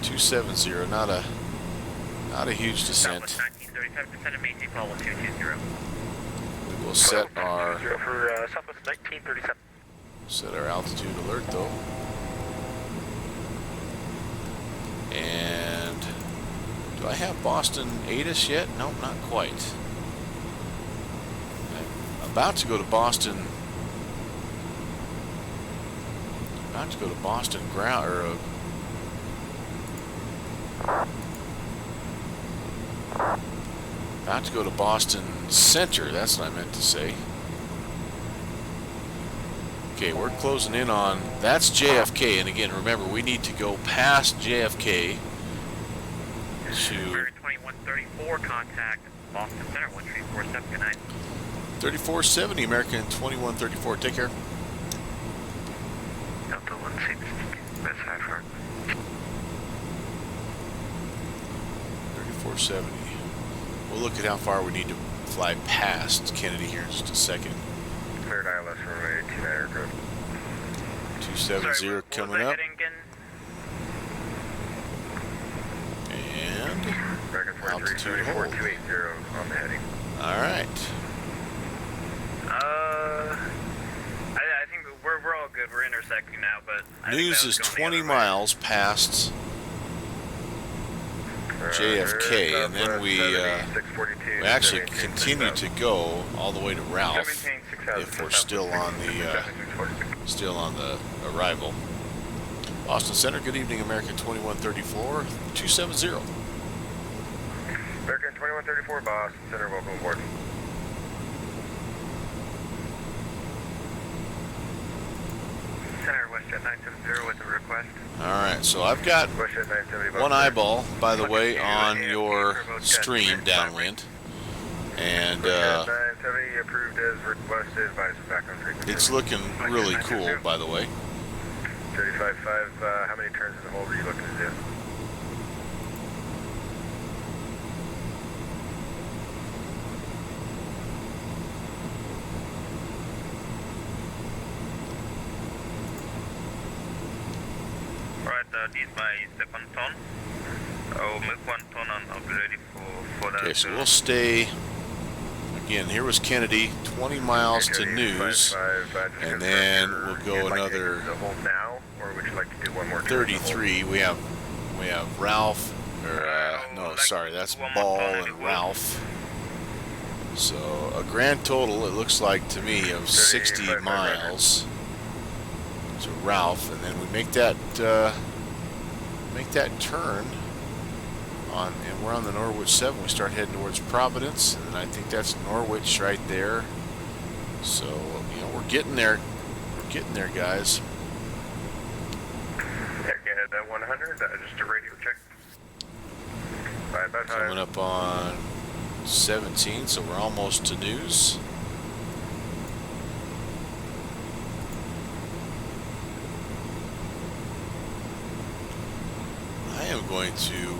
270, not a huge descent. Southwest 1935% and maintain level 220. We will set our For Southwest 1937. altitude alert though. And do I have Boston ATIS yet? Nope, not quite. I'm about to go to Boston. Ground, or about to go to Boston Center. That's what I meant to say. Okay, we're closing in on, that's JFK, and again, remember, we need to go past JFK to American 2134, contact Boston Center 1347, good night. 3470, American 2134. Take care. Delta 16, West High Park. 3470. We'll look at how far we need to fly past Kennedy here in just a second. Cleared ILS runway 29 aircraft. 270 coming up. And American altitude hold. 4280 on the heading. Alright. I think we're all good. We're intersecting now, but News is 20 miles past JFK, and then we actually continue to go all the way to Ralph if we're still on the arrival. Boston Center, good evening, American 2134, 270. American 2134 Boston Center, welcome aboard. Center, WestJet 970 with a request. Alright, so I've got WestJet 970 one Boston. eyeball, by the way, on your stream downwind. And WestJet 970 approved as requested, advise back on frequency. it's looking really cool, by the way. 35.5, how many turns in the hole were you looking to do? Right, this is my second turn. I'll make one turn and I'll be ready for that. Okay, so we'll stay. Again, here was Kennedy, 20 miles to News, and then we'll go another The hole now, or would you like to do one more turn? 33. We have Ralph, or no, sorry, that's Ball and Ralph. So a grand total, it looks like to me, of 60 miles to Ralph, and then we make that turn on, and we're on the Norwich 7. We start heading towards Providence, and then I think that's Norwich right there. So you know, we're getting there. We're getting there, guys. Again at 100, just a radio check. 5 by 5. Coming up on 17, so we're almost to News. I am going to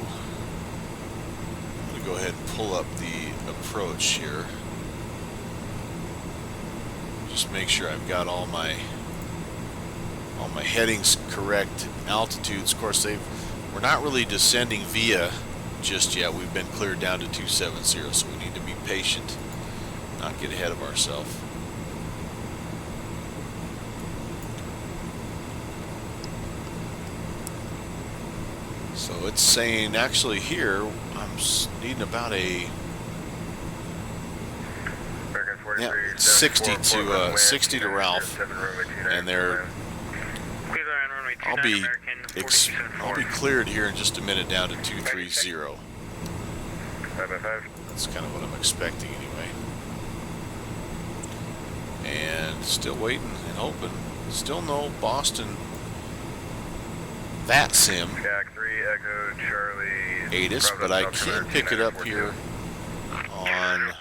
go ahead and pull up the approach here. Just make sure I've got all my headings correct, altitudes. Of course, we're not really descending via just yet. We've been cleared down to 270, so we need to be patient, not get ahead of ourselves. So it's saying, actually here, I'm needing about a 60 to Ralph, and I'll be cleared here in just a minute down to 230. That's kind of what I'm expecting anyway. And still waiting and hoping. Still no Boston VATSIM Jack 3 Echo Charlie. ATIS, but I can pick it up here on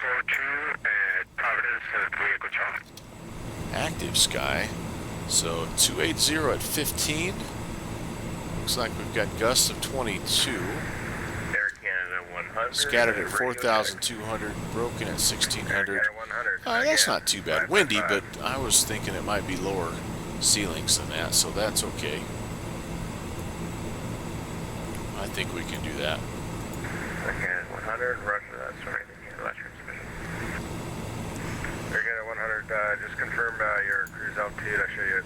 Active Sky. So 280 at 15. Looks like we've got gusts of 22. Air Canada 100. Scattered at 4,200. Broken at 1,600. Air Canada 100. That's not too bad. Windy, but I was thinking it might be lower ceilings than that, so that's okay. I think we can do that. Air Canada 100. Roger, that's right. Last transmission. Air Canada 100. Just confirm your cruise altitude. I show you at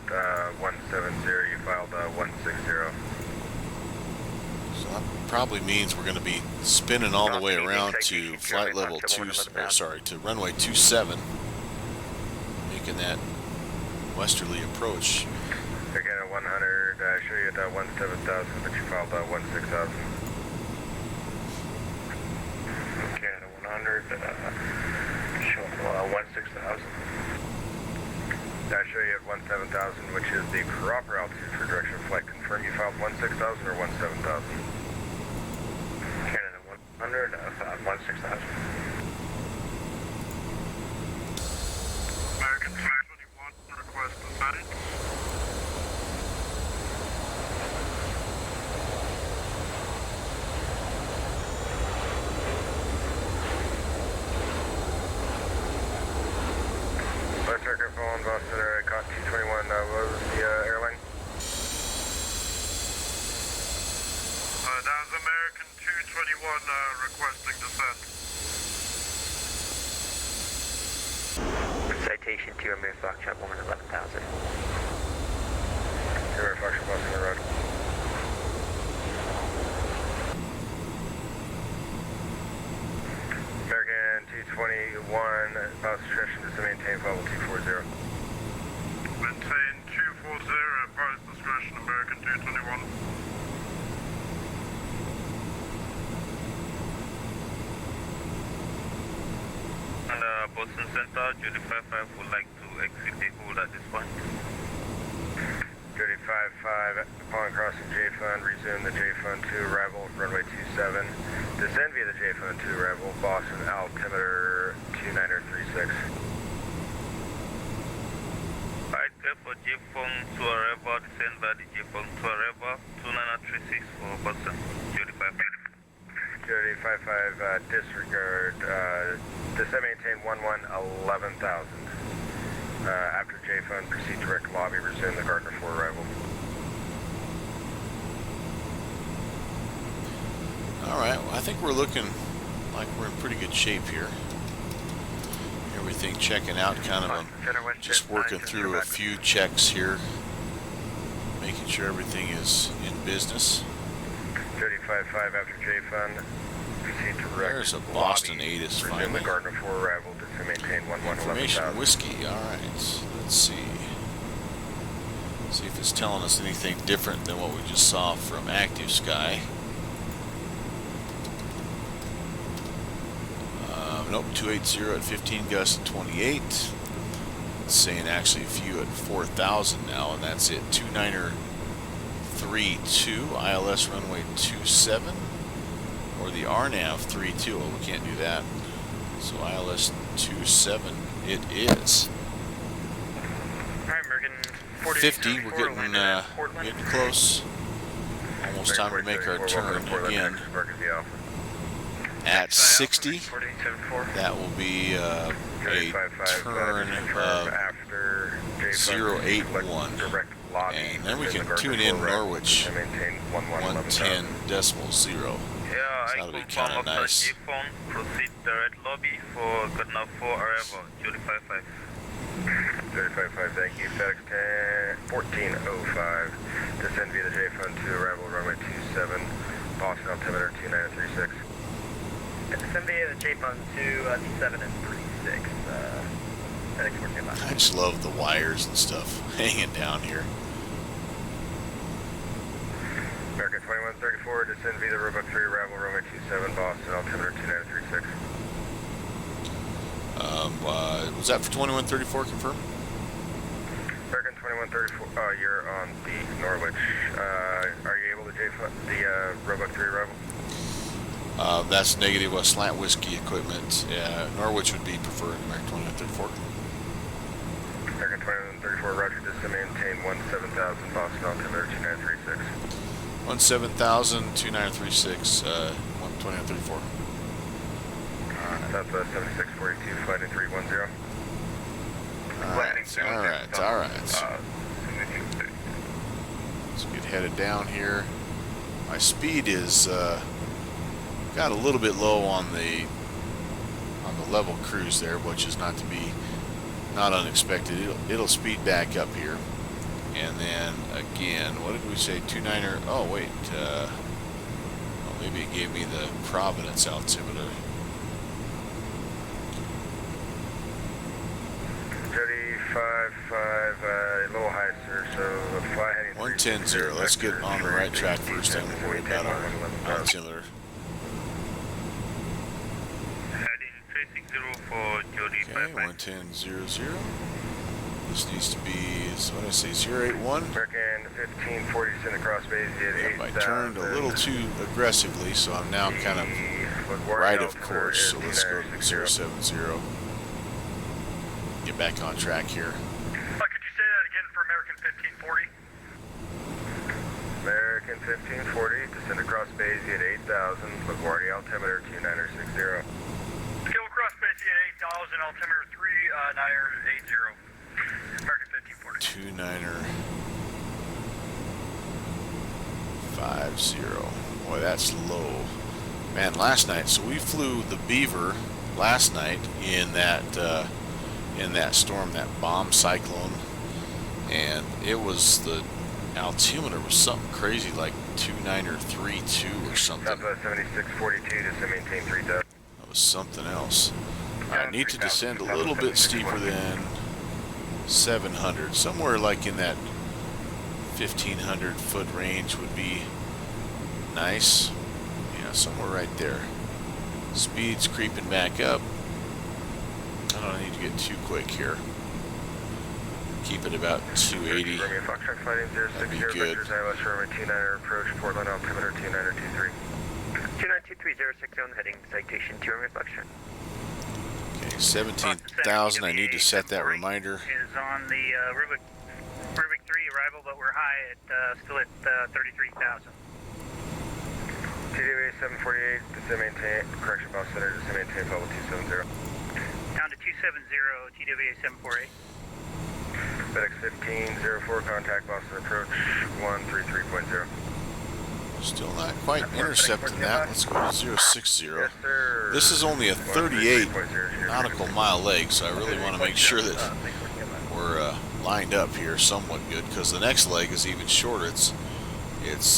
170. You filed 160. So that probably means we're going to be spinning all the way around to flight level 2, to runway 27, making that westerly approach. Air Canada 100. I show you at 17,000, but you filed 16,000. Canada 100. Show 16,000. I show you at 17,000, which is the proper altitude for direction of flight. Confirm you filed 16,000 or 17,000. Canada 100, 16,000. American 321, request decided. Microphone, Boston, caught 221, what was the airline? That was American 221 requesting descent. Citation to Amir Foxtrot 111,000. Amir Foxtrot, Boston Road. American 221, discretion to maintain level 240. Maintain 240, advise discretion, American 221. Boston Center, Judy 55 would like to exit the hold at this point. Judy 55, upon crossing J-Fund, resume the J-Fund 2 arrival, runway 27. Descend via the J-Fund 2 arrival, Boston altimeter 2936. Alright, clear for J-Fund 2 arrival, descend via the J-Fund 2 arrival, 2936 for Boston, Judy 55. Judy 55, disregard, descend maintain 11,000. After J-Fund, proceed direct lobby, resume the Gardner 4 arrival. Alright, well, I think we're looking like we're in pretty good shape here. Everything checking out, kind of just working through a few checks here, making sure everything is in business. Judy 55 after J-Fund, proceed direct There's a Boston lobby, 8 is resume finally. the Gardner 4 arrival, to maintain 11,000. Information whiskey, alright. Let's see. See if it's telling us anything different than what we just saw from Active Sky. Nope, 280 at 15 gusts at 28. It's saying actually a few at 4,000 now, and that's it. 29er32, ILS runway 27, or the RNAV 32. Well, we can't do that. So ILS 27 it is. Alright, American 50, we're getting close. Almost time to make our turn again. At 60, that will be a turn of 081. And then we can tune in Norwich 110.0. Yeah, That'll be I kind of confirm nice. after J-Phone, proceed direct lobby for Gardner 4 arrival, Judy 55. Judy 55, thank you. FedEx 1405, descend via the J-Fund 2 arrival, runway 27, Boston altimeter 2936. Descend via the J-Fund 2, 7 and 36. FedEx 1405. I just love the wires and stuff hanging down here. American 2134, descend via the Roebuck 3 arrival, runway 27, Boston altimeter 2936. Was that for 2134 confirmed? American 2134, you're on the Norwich. Are you able to the Roebuck 3 arrival? That's negative. Slant whiskey equipment. Norwich would be preferred. American 2134. American 2134, roger, descend maintain 17,000, Boston altimeter 2936. 17,000, 2936, 2134. Southwest 7642, flight in 310. Alright. Let's get headed down here. My speed is got a little bit low on the level cruise there, which is not unexpected. It'll speed back up here, and then again, what did we say? 29er. Oh wait, maybe it gave me the Providence altimeter. Jody 55, a little high, sir, so fly heading 110.0. Let's get on the right track first, then we'll worry about our altimeter. Heading 360 for Jody Okay, 55. 110.00. This needs to be, what did I say, 081? American 1540, send across base at Yep, I turned a little too aggressively, so I'm now kind of right of course. So let's go to 070. Get back on track here. Could you say that again for American 1540? American 1540, descend across base at 8,000, LaGuardia altimeter 2960. Skill across base at 8,000, altimeter 3980. American 1540. 2950. Boy, that's low. Man, last night, so we flew the Beaver last night in that storm, that bomb cyclone, and it was, the altimeter was something crazy, like 29er32 or something. Southwest 7642, descend maintain 3,000. That was something else. I need to descend a little bit steeper than 700, somewhere like in that 1,500 foot range would be nice. Yeah, somewhere right there. Speed's creeping back up. don't need to get too quick here. Keep it about 280. Romeo Foxtrot flighting 060, That'd be good. vectors ILS runway 29er, approach Portland altimeter 29er23. 2923060 heading citation 2 Romeo Foxtrot. Okay, 17,000. I need to set that reminder. Is on the Rubik 3 arrival, but we're high at still at 33,000. TWA 748, descend maintain, correction boss center, descend maintain level 270. Down to 270, TWA 748. FedEx 1504, contact Boston approach 133.0. Still not quite intercepting that. Let's go to 060. Yes, sir. This is only a 38 nautical mile leg, so I really want to make sure that we're lined up here somewhat good, because the next leg is even shorter. It's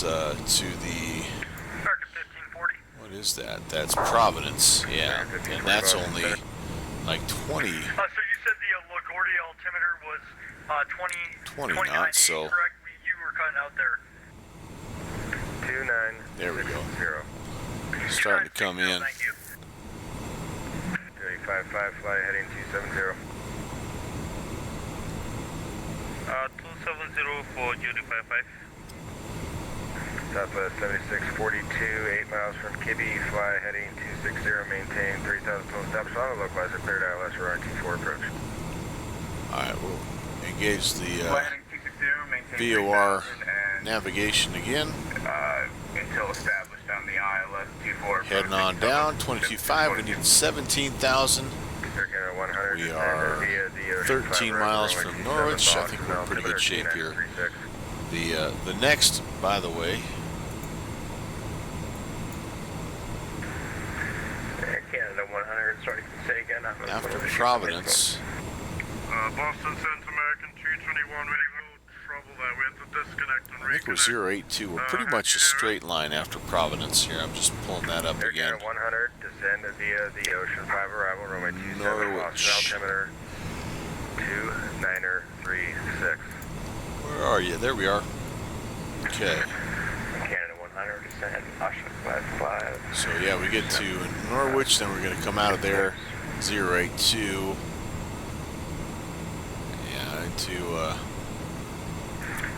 to the, what is that? That's Providence, yeah, and that's only like 20 So you said the LaGuardia altimeter was 20 knots, so correct? You were cutting out there. 29. there we go. 0. Starting to come in. Thank you. 285 fly heading 270. 270 for Judy 55. Southwest 7642, 8 miles from Kibbe, fly heading 260, maintain 3,000 total stops on the localizer, cleared ILS, runway 24 approach. Alright, we'll engage the VOR navigation again. Until established on the ILS 24. Heading on down, 22.5. We need 17,000. We are 13 miles from Norwich. I think we're in pretty good shape here. The next, by the way, Canada 100, sorry to say again. after Providence, Boston Central American 221, very little trouble that we had to disconnect and I think we're 082. We're pretty much a straight line after Providence here. I'm just pulling that up again. Canada 100, descend via the Ocean 5 arrival, runway 27, Norwich. Boston altimeter 29er36. Where are you? There we are. Okay. Canada 100, descend, Ocean 55. So yeah, we get to Norwich, then we're going to come out of there, 082. Yeah, into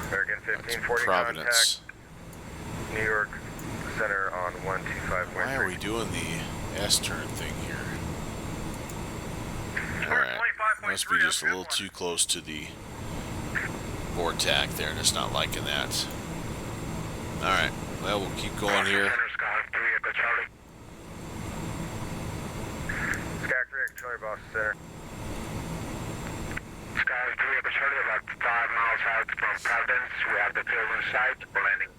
American 1540 Providence. contact New York Center on 125.3. Why are we doing the S-turn thing here? Alright, must be just a little too close to the vortac there, and it's not liking that. Alright, well, we'll keep going here. Sky 3 Charlie Boston Center. Sky 3 Charlie, about 5 miles out from Providence. We have the field in sight. We're landing.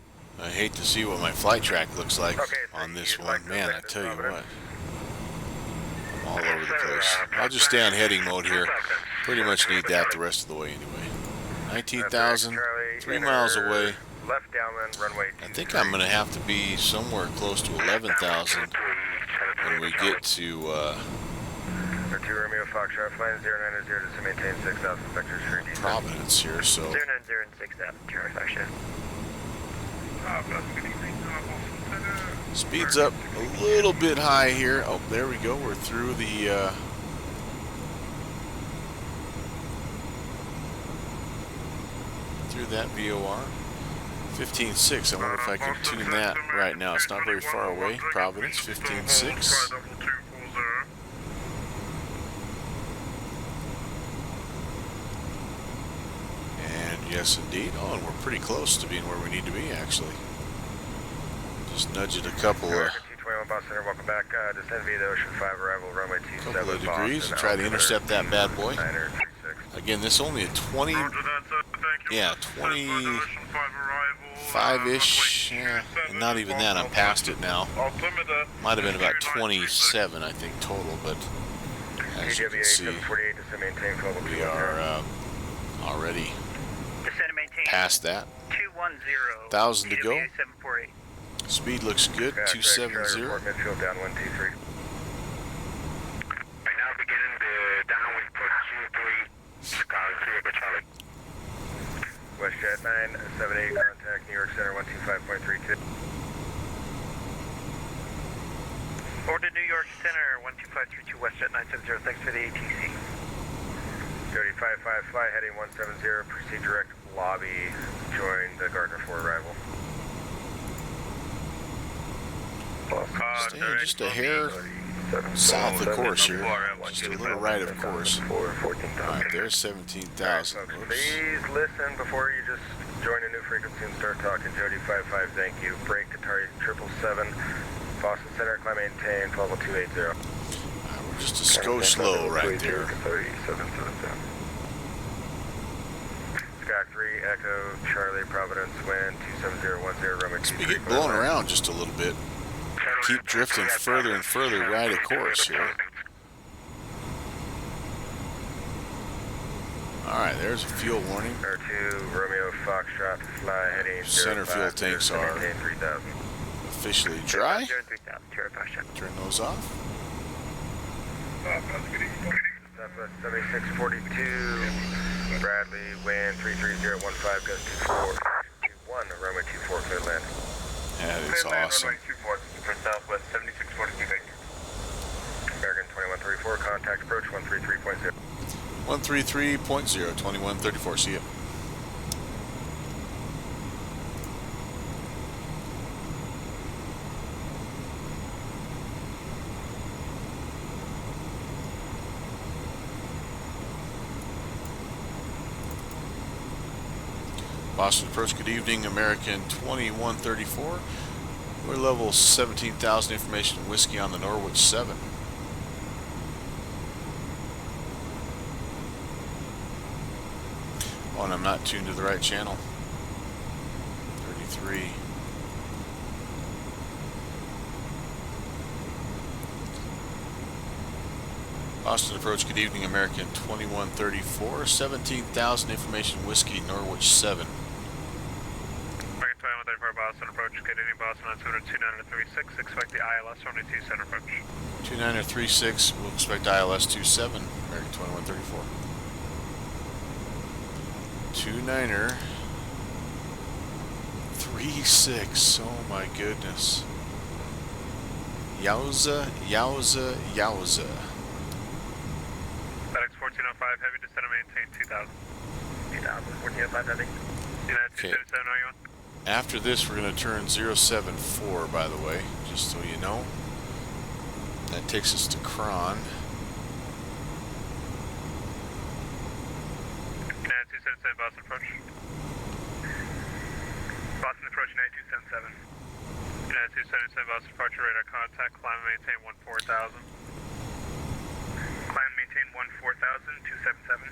I hate to see what my flight track looks like Okay, so on this you'd one. like to Man, I land in tell you Providence? what. I'm all over the place. I'll just stay on heading mode here. Pretty much need that the rest of the way anyway. 19,000, 3 miles away. Left downwind, runway 23. I think I'm going to have to be somewhere close to 11,000 when we get to 2 Romeo Foxtrot, flying 090 to maintain 6,000 vectors for D. Providence here, so 090 and 6,000, Charlie Foxtrot. speed's up a little bit high here. Oh, there we go. We're through the through that VOR. 15.6. I wonder if I can tune that right now. It's not very far away. Providence, 15.6. And yes, indeed. Oh, and we're pretty close to being where we need to be, actually. Just nudge it a couple of 221 Boston Center, welcome back. Descend via the Ocean 5 arrival, runway 27 degrees and try to intercept that bad boy. Again, this only a 20, yeah, 25-ish, yeah, and not even that, I'm past it now. Might have been about 27, I think, total, but as you can see, we are already past that. 1,000 to go. Speed looks good, 270. Midfield down 123. Right now, beginning the downwind push 23, Sky 3 Charlie. WestJet 978, contact New York Center 125.32. Over to New York Center, 12532 WestJet 970, thanks for the ATC. Jody 55 fly heading 170, proceed direct lobby, join the Gardner 4 arrival. Staying just a hair south of course here, just a little right of course. Alright, there's 17,000. Please listen before you just join a new frequency and start talking. Jody 55, thank you. Break Qatari 777, Boston Center, climb maintain, 12280. We're just a skosh low right there. Sky 3, Echo, Charlie, Providence, wind 27010, runway 23. We get blown around just a little bit. Keep drifting further and further right of course here. Alright, there's a fuel warning. R2, Romeo, Foxtrot, fly heading Center fuel tanks are officially dry. Turn those off. Southwest 7642, Bradley, wind 33015, gust 2421, runway 24, clear land. That is awesome. For Southwest 7642, thank you. American 2134, contact approach 133.0. 133.0, 2134, see ya. Boston approach, good evening, American 2134. We're level 17,000, information whiskey on the Norwich 7. Oh, and I'm not tuned to the right channel. 33. Boston approach, good evening, American 2134. 17,000, information whiskey, Norwich 7. American 2134, Boston approach, good evening, Boston on 2936, expect the ILS 22 center approach. 2936, we'll expect ILS 27, American 2134. 2936, oh my goodness. Yowza, yowza, yowza. FedEx 1405, heavy descent and maintain 2000. 1405, heavy. United 277, are you on? After this, we're going to turn 074, by the way, just so you know. That takes us to Cron. United 277, Boston approach. Boston approach, United 277. United 277, Boston departure, radar contact, climb and maintain 14,000. Climb and maintain 14,000, 277.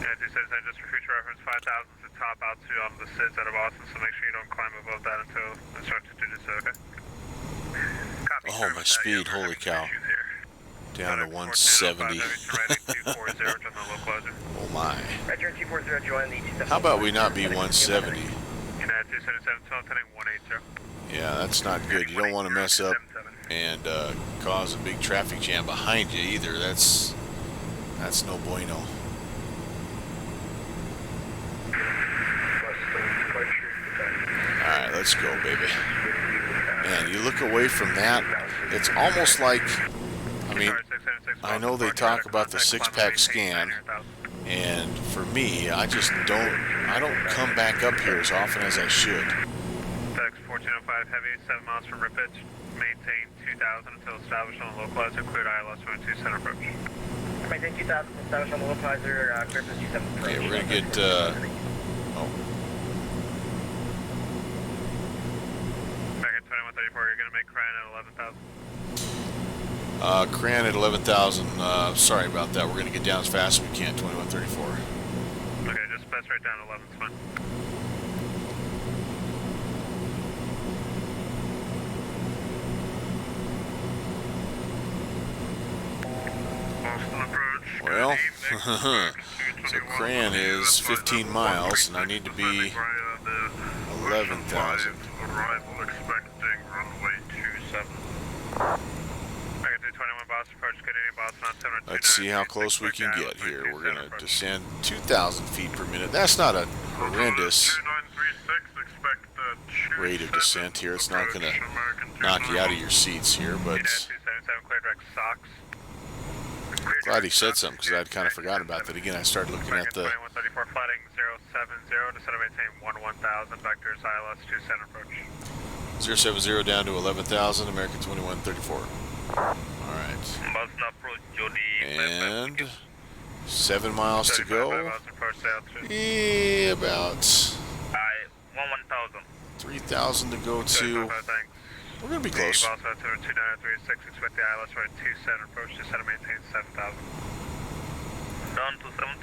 United 277, just for future reference, 5,000 is the top altitude on the SIDS out of Boston, so make sure you don't climb above that until instructed to do so, okay? Copy, Oh, my speed, holy cow. Down to 170. Oh my. How about we not be 170? United 277, 12 heading 180. Yeah, that's not good. You don't want to mess up and cause a big traffic jam behind you either. That's no bueno. Alright, let's go, baby. Man, you look away from that, it's almost like, I mean, I know they talk about the six-pack scan, and for me, I don't come back up here as often as I should. FedEx 1405 heavy, 7 miles from Ripitch, maintain 2000 until established on the localizer, cleared ILS 22 center approach. Maintain 2000, established on the localizer, cleared 27 approach. Okay, we're gonna get, American 2134, you're gonna make Cran at 11,000. Cran at 11,000, sorry about that. We're gonna get down as fast as we can, 2134. Okay, just best right down to 11, it's fine. Well, so Cran is 15 miles, and I need to be 11,000. Arrival expecting runway 27. Let's see how close we can get here. We're going to descend 2,000 feet per minute. That's not a horrendous rate of descent here. It's not going to knock you out of your seats here, but Glad he said something because I'd kind of forgotten about that. Again, I started looking at the 2134 flighting 070, descend and maintain 1000, vectors ILS 27 approach. 070 down to 11,000, American 2134. Alright. Boston approach, Jody. And 7 miles to go. Approach to altitude. About 1000. 3,000 to go to. We're going to be close. Also 2936, expect the ILS running 27 approach, descend and maintain 7000. Down to 7000,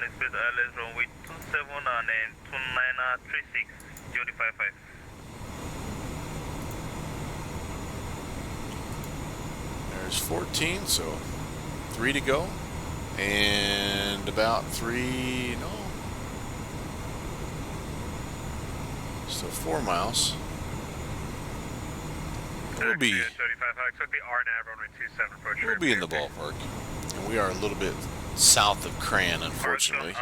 expect ILS runway 27 and then 2936, Jody 55. There's 14, so 3 to go. And about 3, no. So 4 miles. We'll be in the ballpark. And we are a little bit south of Cran, unfortunately.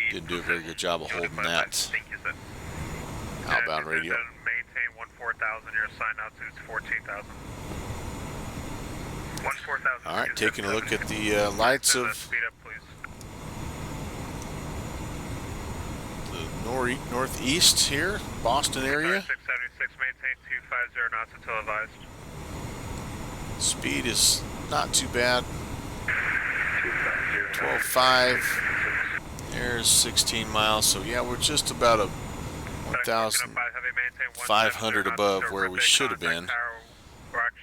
Didn't do a very good job of holding that outbound radio. Maintain 14,000, your assigned altitude is 14,000. Alright, taking a look at the lights of Speed up, please. the northeast here, Boston area. 676, maintain 250 knots until advised. Speed is not too bad. 12.5. There's 16 miles, so yeah, we're just about a 1,500 above where we should have been. We're actually,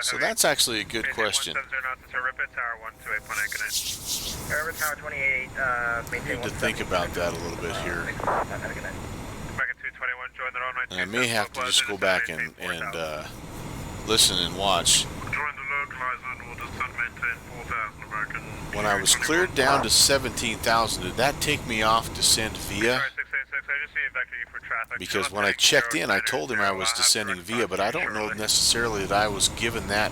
So that's actually a good question. Need to think about that a little bit here. And I may have to just go back and listen and watch. When I was cleared down to 17,000, did that take me off descent via? Because when I checked in, I told him I was descending via, but I don't know necessarily that I was given that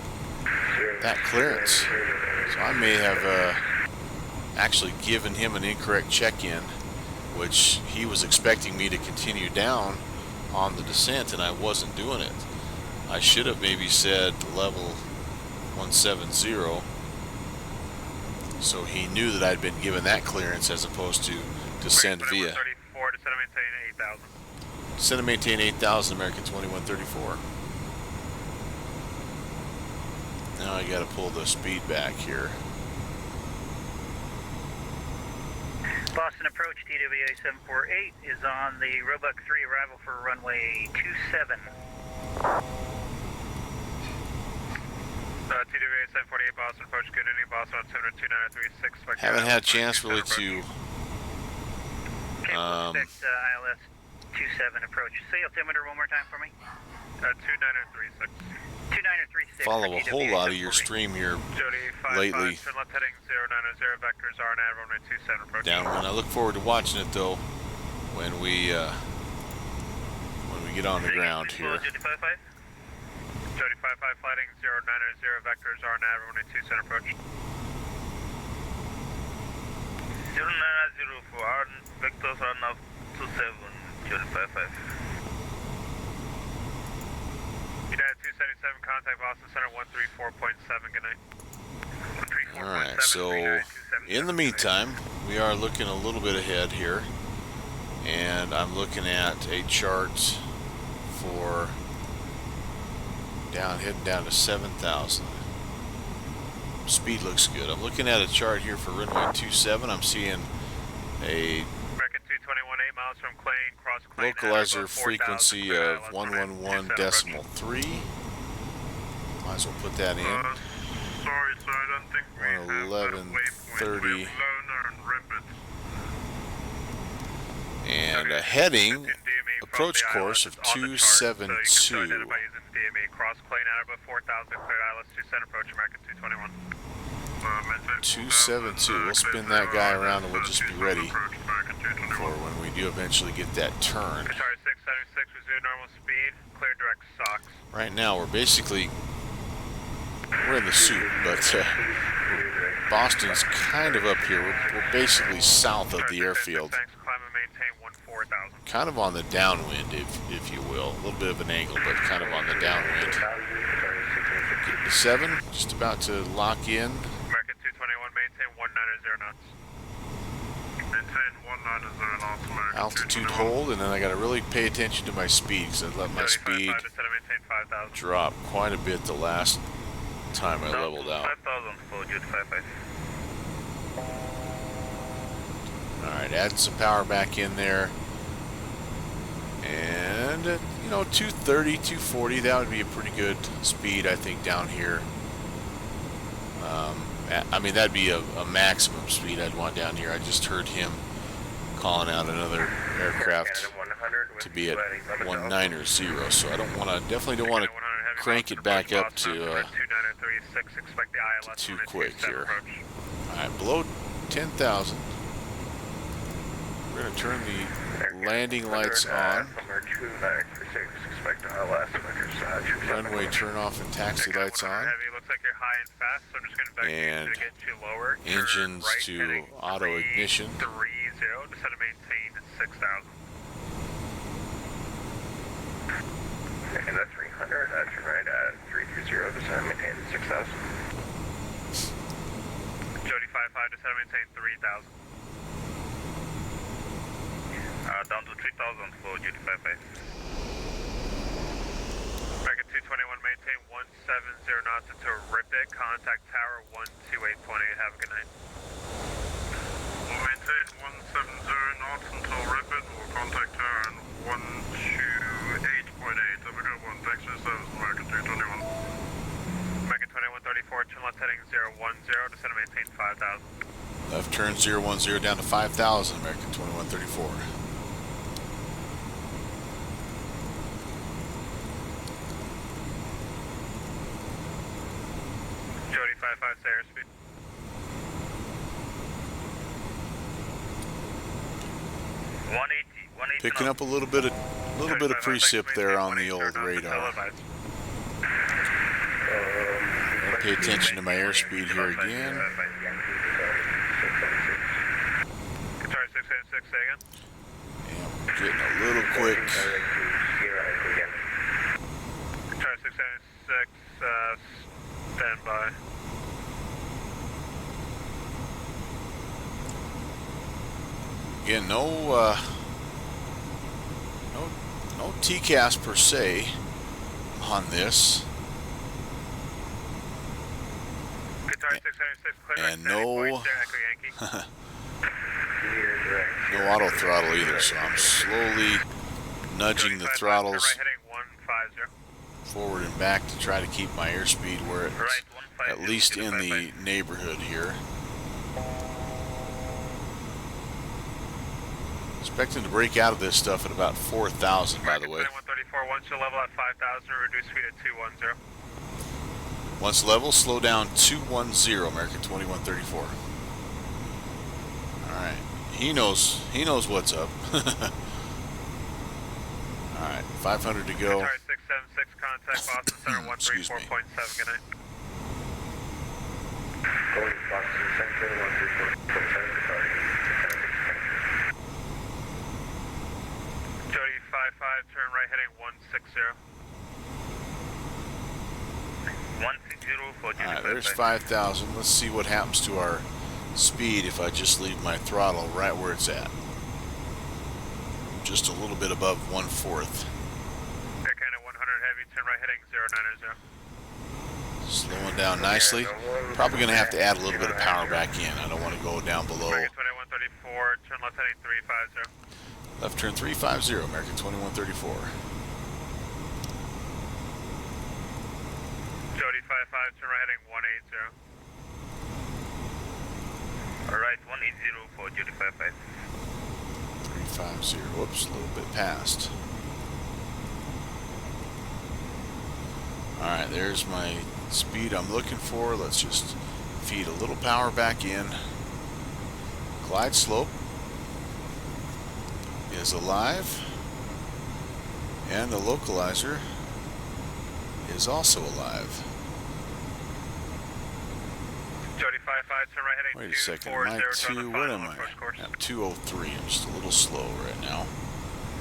clearance. So I may have actually given him an incorrect check-in, which he was expecting me to continue down on the descent, and I wasn't doing it. I should have maybe said level 170, so he knew that I'd been given that clearance as opposed to descend via. Descend and maintain 8,000, American 2134. Now I got to pull the speed back here. Boston approach, TWA 748 is on the Roebuck 3 arrival for runway 27. TWA 748 Boston approach, good evening, Boston on 2936. Haven't had a chance really to ILS 27 approach. Say altimeter one more time for me. 2936. 2936. follow a whole lot of your stream here lately. Downwind. I look forward to watching it though when we get on the ground here. Jody 55 flighting 090 vectors are nav runway 27 approach. 090 for our vectors are nav 27 Jody 55. United 277 contact Boston Center 134.7. Good night. Alright, so in the meantime, we are looking a little bit ahead here, and I'm looking at a chart for heading down to 7,000. Speed looks good. I'm looking at a chart here for runway 27. I'm seeing a localizer frequency of 111.3. Might as well put that in. Sorry, sir, I don't think we have 11:30. And a heading approach course of 272. 272. We'll spin that guy around and we'll just be ready for when we do eventually get that turn. Right now we're in the soup, but Boston's kind of up here. We're basically south of the airfield. Kind of on the downwind, if you will. A little bit of an angle, but kind of on the downwind. get it to 7, just about to lock in. American 221, maintain 190 knots. Maintain 190 knots, American Altitude hold, and then I got to really pay attention to my speed, because I let my speed maintain 5,000. drop quite a bit the last time I leveled out. 5,000 for Jet 55. Alright, adding some power back in there. And, you know, 230, 240, that would be a pretty good speed, I think, down here. I mean, that'd be a maximum speed I'd want down here. I just heard him calling out another aircraft to be at 190, so I don't want to, definitely don't want to crank it back up to too quick here. Alright, below 10,000. We're going to turn the landing lights on. Runway turn off and taxi lights on. And engines to auto ignition. 30, descend to maintain 6,000. And that's 300, that's right at 330, descend to maintain 6,000. Jody 55, descend to maintain 3,000. Down to 3,000 for Jet 55. American 221, maintain 170 knots until Ripit, contact tower 128.8, have a good night. We'll maintain 170 knots until Ripit, we'll contact tower 128.8, have a good one, thanks for your service, American 221. American 2134, turn left heading 010, descend to maintain 5,000. Left turn 010 down to 5,000, American 2134. Jody 55, say airspeed. Picking up a little bit of precip there on the old radar. And pay attention to my airspeed here again. Guitar 686, say again. Yeah, getting a little quick. Guitar 686, stand by. Again, no TCAS per se on this, Guitar 676, clear and no auto throttle either. So I'm slowly nudging the throttles forward and back to try to keep my airspeed where it's at least in the neighborhood here. Expecting to break out of this stuff at about 4,000, by the way. 134, once you level at 5,000, reduce speed at 210. Once level, slow down 210, American 2134. Alright, he knows what's up. Alright, 500 to go. Guitar 676, contact Boston Center 134.7, good night. Going to Boston Center 134.7, Jody 55, turn right heading 160. 160 for Jet 55. Alright, there's 5,000. Let's see what happens to our speed if I just leave my throttle right where it's at. Just a little bit above 1/4. Kind of 100 heavy, turn right heading 090. Slowing down nicely. Probably going to have to add a little bit of power back in. I don't want to go down below. American 2134, turn left heading 350. Left turn 350, American 2134. Jody 55, turn right heading 180. Alright, 180 for Jet 55. 350, whoops, a little bit past. Alright, there's my speed I'm looking for. Let's just feed a little power back in. Glide slope is alive, and the localizer is also alive. Jody 55, turn right heading 240. Wait a second, am I two, what am I? I'm 203, I'm just a little slow right now.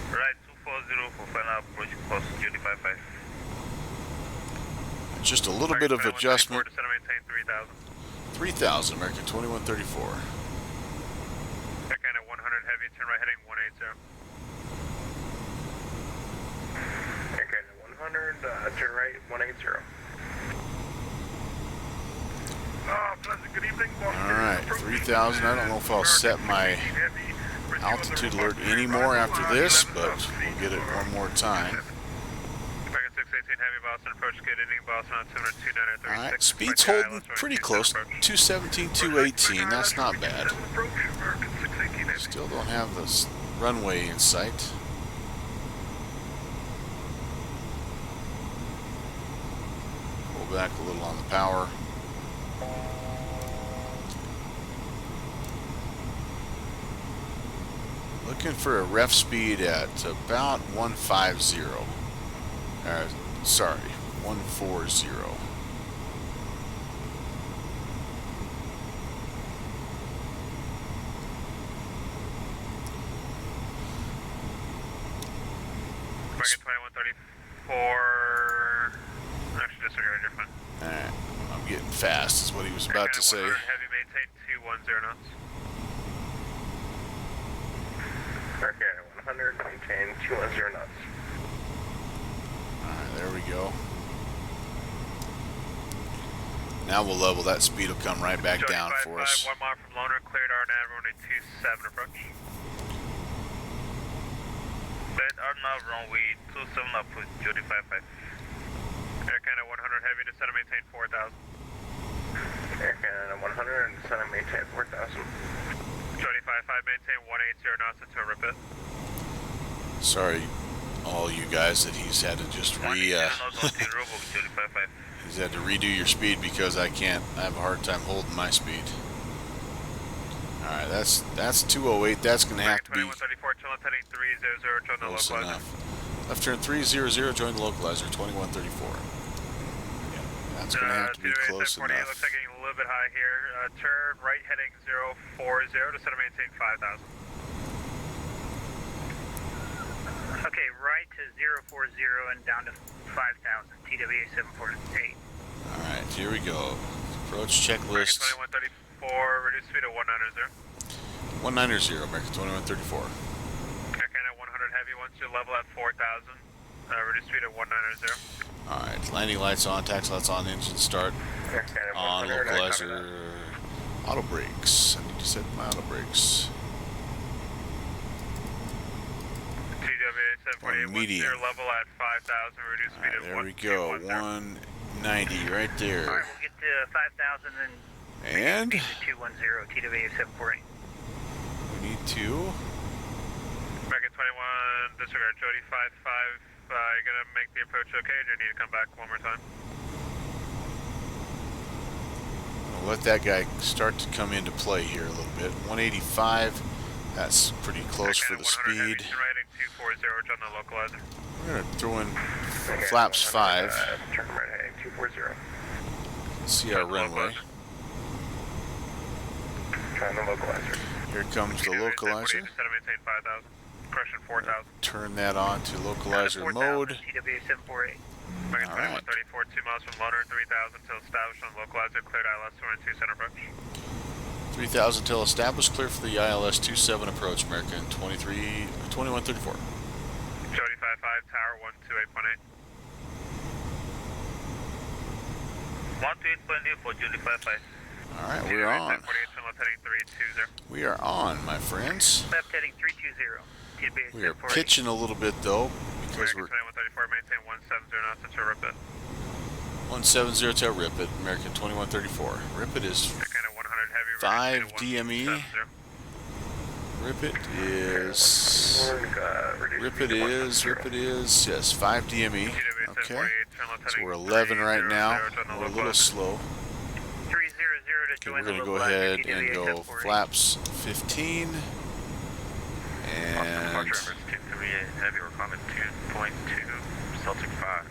Right, 240 for final approach course Jet 55. I just a little bit of adjustment. Descend and maintain 3,000. 3,000, American 2134. Check-in at 100 heavy, turn right heading 180. Okay, 100, turn right, 180. Pleasant good evening, Boston. Alright, 3,000. I don't know if I'll set my altitude alert anymore after this, but we'll get it one more time. American 618 heavy, Boston approach, good evening, Boston on 202.936. Alright, speed's holding pretty close. 217, 218. That's not bad. Still don't have this runway in sight. Pull back a little on the power. Looking for a ref speed at about 150. Sorry, 140. American 2134. Actually, disregard your phone. Alright, I'm getting fast, is what he was about to say. Heavy, maintain 210 knots. Okay, 100, maintain 210 knots. Alright, there we go. Now we'll level. That speed will come right back down for us. 1 mile from Loner, cleared RNAV, runway 27 approach. Cleared RNAV, runway 27 approach, Jody 55. Air Canada 100 heavy, descend and maintain 4,000. Air Canada 100, descend and maintain 4,000. Jody 55, maintain 180 knots until rip it. Sorry, all you guys, that he's had to just he's had to redo your speed because I have a hard time holding my speed. Alright, that's 208. That's going to have to be close enough. Left turn 300, join the localizer, 2134. Yeah, that's going to have to be close enough. Looks like getting a little bit high here. Turn right heading 040, descend and maintain 5,000. Okay, right to 040 and down to 5,000, TWA 748. Alright, here we go. Approach checklist. 2134, reduce speed to 190. 190, American 2134. Okay, now 100 heavy, once you level at 4,000, reduce speed to 190. Alright, landing lights on, tax lights on, engine start on, localizer, auto brakes. I need to set my auto brakes. TWA 748, medium. once you're level at 5,000, reduce speed to 190. There we go, 190 right there. Alright, we'll get to 5,000 and... 210, TWA 748. We need to... American 21, disregard, Jody 55, you're going to make the approach okay, or do you need to come back one more time? We'll let that guy start to come into play here a little bit. 185, that's pretty close for the speed. We're going to throw in flaps 5. Turn right heading 240. See our runway. Trying the localizer. Here comes the localizer. Turn that on to localizer mode. TWA 748. Alright. 34, 2 miles from Loner, 3,000 till established on localizer, cleared ILS 22 center approach. 3,000 till established, clear for the ILS 27 approach, American 2134. Jody 55, tower 128.8. 128.8 for Jody 55. Alright, we're on. 48, left heading 320. We are on, my friends. Left heading 320. We are pitching a little bit though, because we're 2134, maintain 170 knots until rip it. 170 till rip it, American 2134. Rip it is 5 DME. Rip it is, yes, 5 DME. Okay, so we're 11 right now. We're a little slow. 300 to Okay, we're join going the to go localizer, ahead TWA and go 748. flaps 15. And Heavy, we're climbing 2.2, Celtic 5.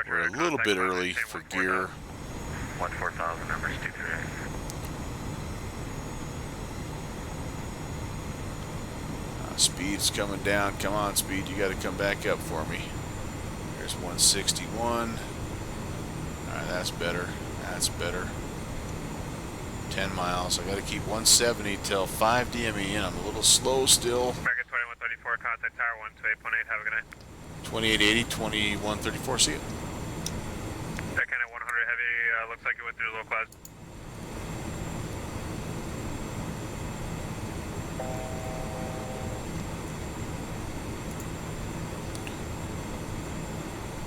we're a little bit early for gear. 14,000, numbers 238. Speed's coming down. Come on, speed. You got to come back up for me. There's 161. Alright, that's better. That's better. 10 miles. I got to keep 170 till 5 DME in. I'm a little slow still. American 2134, contact tower 128.8. Have a good night. 2880, 2134. See you. That kind of 100 heavy looks like it went through low clouds.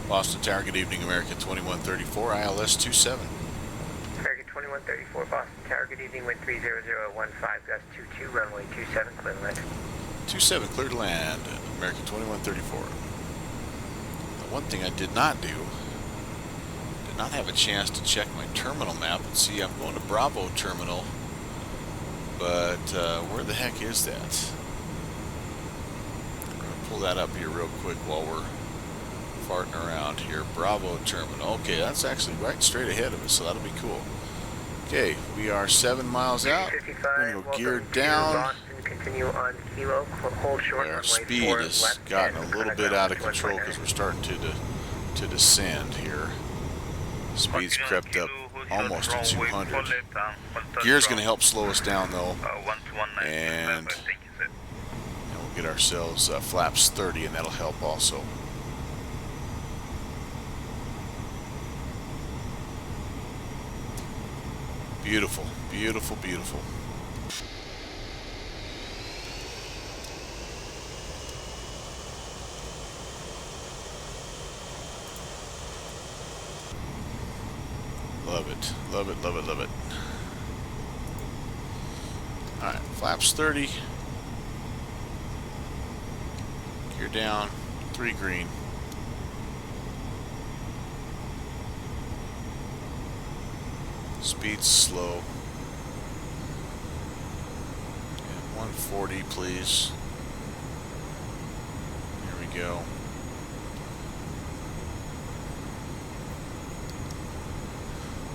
Boston Tower, good evening, American 2134, ILS 27. American 2134, Boston Tower, good evening, wind 30015, gust 22, runway 27, clear to land. 27, clear to land, American 2134. The one thing I did not do, did not have a chance to check my terminal map and see I'm going to Bravo terminal, but where the heck is that? I'm going to pull that up here real quick while we're farting around here. Bravo terminal. Okay, that's actually right straight ahead of us, so that'll be cool. Okay, we are 7 miles out. We're going to go gear down. Boston, continue on Kilo, hold short. Our speed has gotten a little bit out of control because we're starting to descend here. Speed's crept up almost to 200. Gear's going to help slow us down though, and we'll get ourselves flaps 30, and that'll help also. Beautiful, beautiful, beautiful. Love it, love it, love it, love it. Alright, flaps 30. Gear down, 3 green. Speed's slow. And 140, please. Here we go.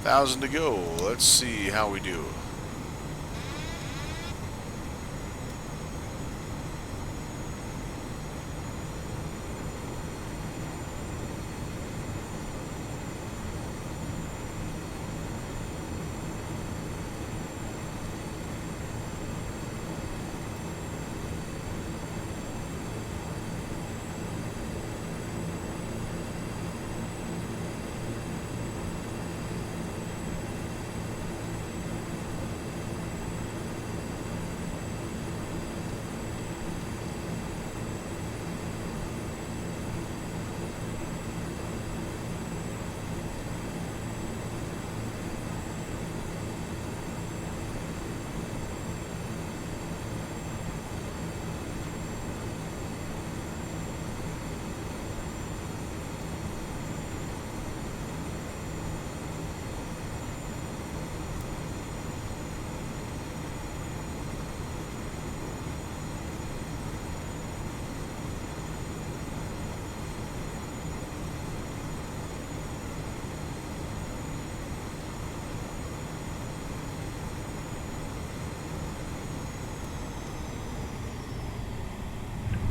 1,000 to go. Let's see how we do.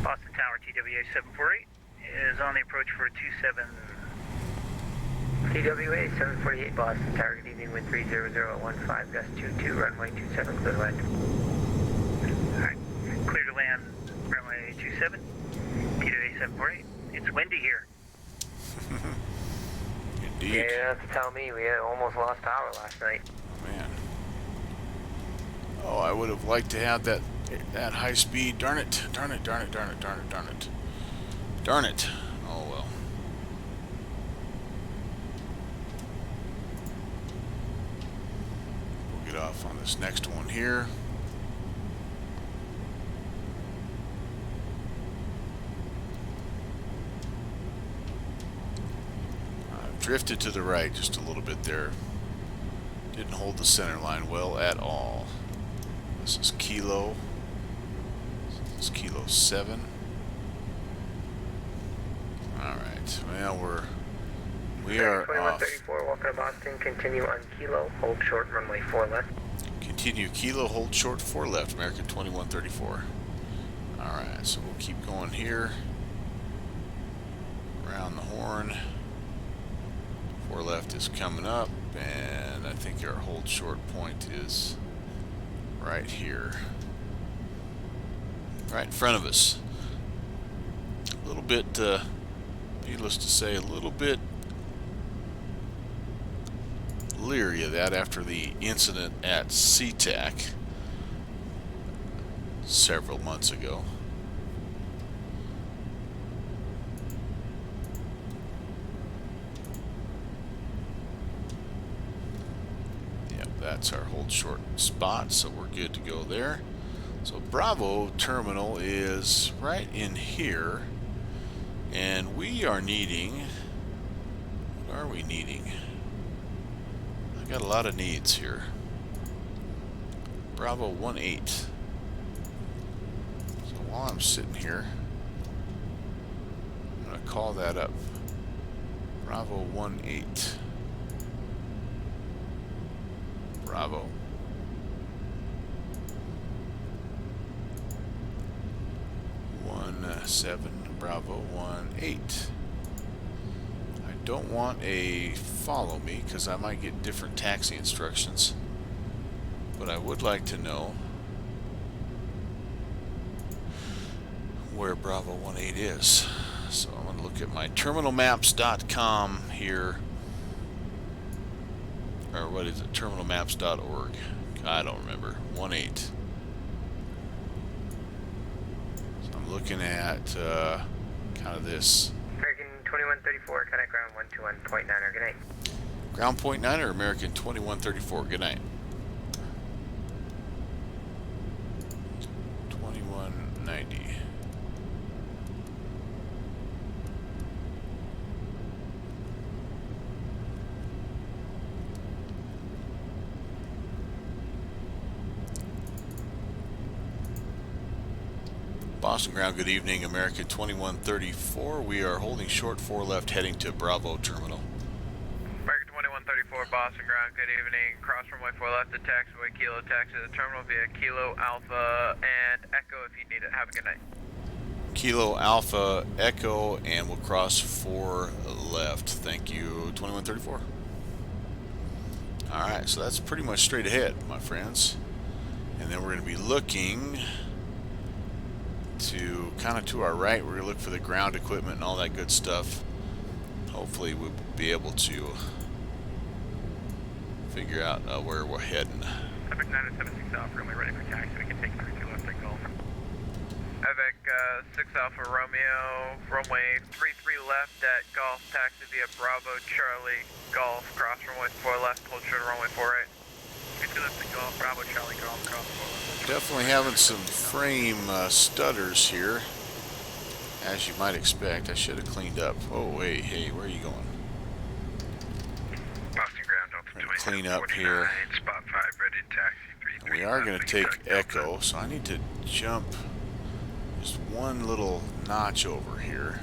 Boston Tower, TWA 748 is on the approach for 27. TWA 748, Boston Tower, good evening, wind 30015, gust 22, runway 27, clear to land. Alright, clear to land, runway 27, TWA 748. It's windy here. Indeed. Yeah, you have to tell me, we had almost lost power last night. Man. Oh, I would have liked to have that high speed. Darn it. Darn it, darn it, darn it, darn it, darn it. Darn it. Oh well. We'll get off on this next one here. I've drifted to the right just a little bit there. Didn't hold the center line well at all. This is Kilo. This is Kilo 7. Alright, well we are off. 2134, welcome to Boston, continue on Kilo, hold short, runway 4 left. Continue Kilo, hold short 4 left, American 2134. Alright, so we'll keep going here. around the horn. 4 left is coming up, and I think our hold short point is right here, right in front of us. A little bit, needless to say, a little bit leery of that after the incident at SeaTac several months ago. That's our hold short spot, so we're good to go there. So Bravo terminal is right in here, and we are needing, what are we needing? I got a lot of needs here. Bravo 18. So while I'm sitting here, I'm going to call that up. Bravo 18. Bravo. 17 Bravo 18. I don't want a follow me because I might get different taxi instructions, but I would like to know where Bravo 18 is. So I'm going to look at my terminalmaps.com here. Or what is it? Terminalmaps.org. I don't remember. 18. So I'm looking at kind of this. American 2134, connect ground 121.9er. Good night. Ground point 9er, American 2134. Good night. 2190. Boston ground, good evening, American 2134. We are holding short 4 left heading to Bravo terminal. American 2134, Boston ground, good evening. Cross runway 4 left to taxiway, Kilo taxi to the terminal via Kilo Alpha and Echo if you need it. Have a good night. Kilo Alpha Echo, and we'll cross 4 left. Thank you, 2134. Alright, so that's pretty much straight ahead, my friends. And then we're going to be looking to kind of to our right. We're going to look for the ground equipment and all that good stuff. Hopefully we'll be able to figure out where we're heading. Epic 976 Alpha, runway ready for taxi. We can take 32 left at Gulf. Epic 6 Alpha Romeo, runway 33 left at Golf, taxi via Bravo Charlie Golf, cross runway 4 left, hold short runway 4 right. 32 left at Golf, Bravo Charlie Golf, cross 4 left. Definitely having some frame stutters here, as you might expect. I should have cleaned up. Oh wait, hey, where are you going? Boston ground, Delta 20. Clean up here. Spot 5, ready to taxi 33. We are going to take Echo, so I need to jump just one little notch over here.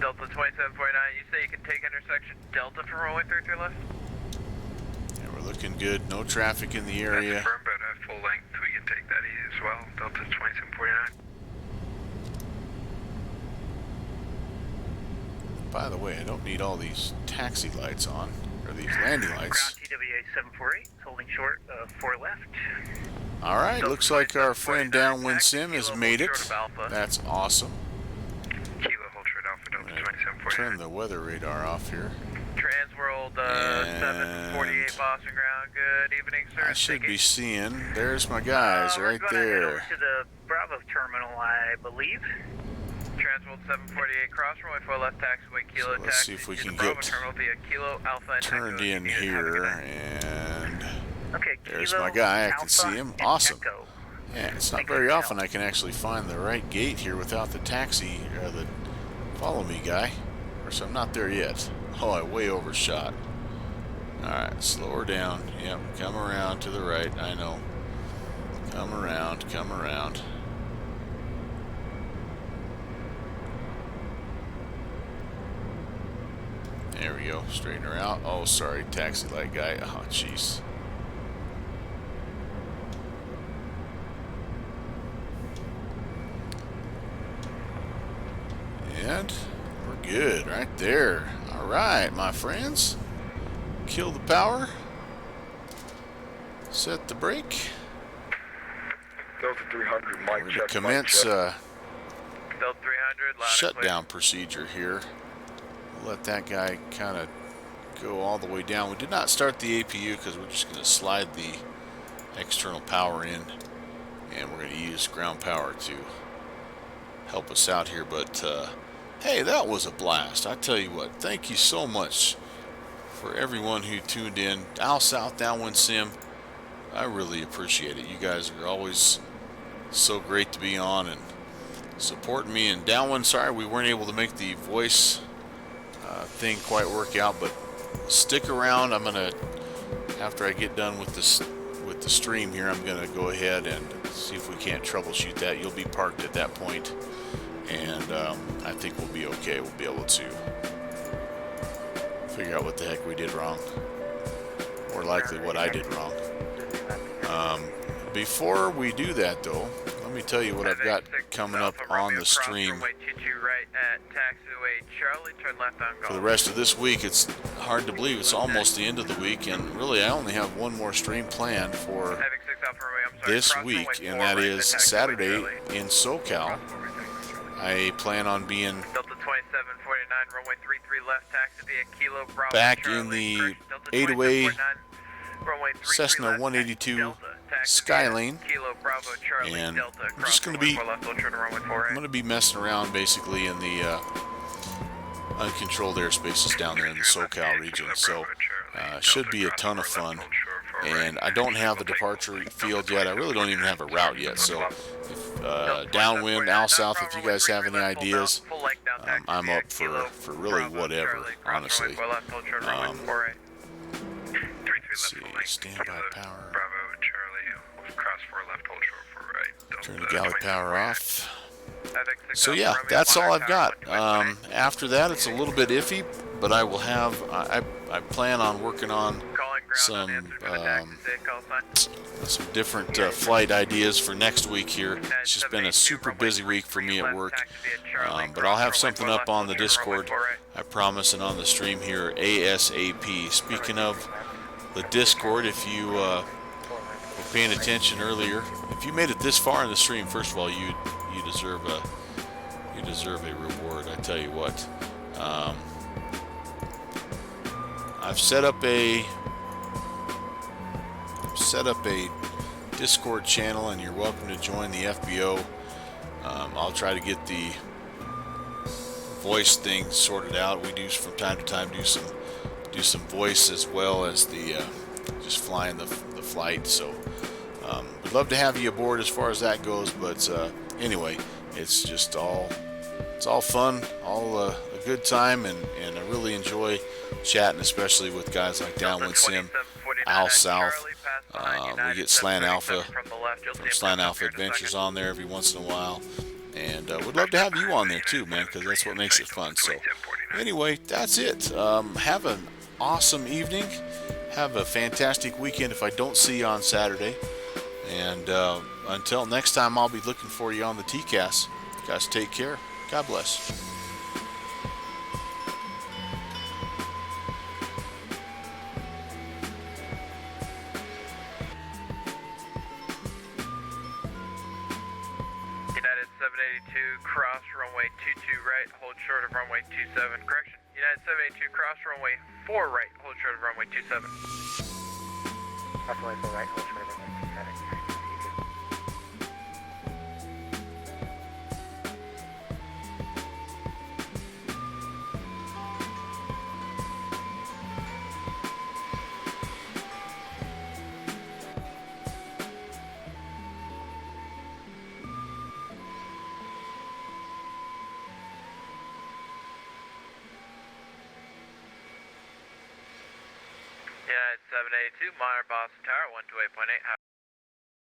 Delta 2749, you say you can take intersection Delta from runway 33 left? Yeah, we're looking good. No traffic in the area. That's firm, but at full length, we can take that easy as well. Delta 2749. By the way, I don't need all these taxi lights on, or these landing lights. Ground TWA 748, holding short, 4 left. Alright, looks like our friend Downwind Sim has made it. That's awesome. Kilo, hold short Alpha, Delta 2749. Turn the weather radar off here. Transworld 748 Boston ground, good evening, sir. I should be seeing, there's my guys right We're gonna head over there. to the Bravo terminal, I believe. Transworld 748, cross runway 4 left, taxiway, Kilo So let's taxi see if we to can the Bravo get terminal via Kilo Alpha and turned Echo. in here, and Okay, there's Kilo, my guy. I can Alpha, see him. and Awesome. Echo. Yeah, it's not Thank you very for your often I can actually find the right gate here without the taxi, or the follow me guy. Of course, I'm not there yet. Oh, I way overshot. Alright, slow her down. Yep, come around to the right. I know. Come around, come around. There we go. Straighten her out. Oh, sorry, taxi light guy. Oh, jeez. And we're good right there. All right, my friends. Kill the power. Set the brake. Delta 300, We're going to commence Delta 300, loud shutdown procedure here. We'll let that guy kind of go all the way down. We did not start the APU because we're just going to slide the external power in, and we're going to use ground power to help us out here. But hey, that was a blast. I tell you what, thank you so much for everyone who tuned in. Al South Downwind Sim, I really appreciate it. You guys are always so great to be on and supporting me. And Downwind, sorry we weren't able to make the voice thing quite work out, but stick around. I'm gonna, after I get done with this the stream here, I'm gonna go ahead and see if we can't troubleshoot that. You'll be parked at that point, and I think we'll be okay. We'll be able to figure out what the heck we did wrong, or likely what I did wrong. Before we do that though, let me tell you what I've got coming up on the stream. For the rest of this week, it's hard to believe it's almost the end of the week, and really I only have one more stream planned for this week, and that is Saturday in SoCal. I plan on being back in the 808 Cessna 182 Skylane, and I'm just going to be messing around basically in the uncontrolled airspaces down there in the SoCal region. So should be a ton of fun. And I don't have a departure field yet. I really don't even have a route yet. So if downwind, Al South, if you guys have any ideas, I'm up for really whatever, honestly. Let's see, standby power. Turn the galley power off. So yeah, that's all I've got. After that, it's a little bit iffy, but I will have. I plan on working on some different flight ideas for next week here. It's just been a super busy week for me at work, but I'll have something up on the Discord, I promise, and on the stream here ASAP. Speaking of the Discord, if you were paying attention earlier, if you made it this far in the stream, first of all, you deserve a reward. I tell you what, I've set up a Discord channel, and you're welcome to join the FBO. I'll try to get the voice thing sorted out. We do from time to time do some voice as well as the just flying the flight. So we'd love to have you aboard as far as that goes. But anyway, it's just all fun, all a good time, and I really enjoy chatting, especially with guys like Downwind Sim, Al South. We get Slant Alpha from Slant Alpha Adventures on there every once in a while, and we'd love to have you on there too, man, because that's what makes it fun. So anyway, that's it. Have an awesome evening. Have a fantastic weekend if I don't see you on Saturday. And until next time, I'll be looking for you on the TCAS. Guys, take care. God bless. United 782, cross runway 22 right, hold short of runway 27. Correction, United 782, cross runway 4 right, hold short of runway 27. Runway 4 right, hold short of runway 27. United 782, monitor Boston Tower, 128.8.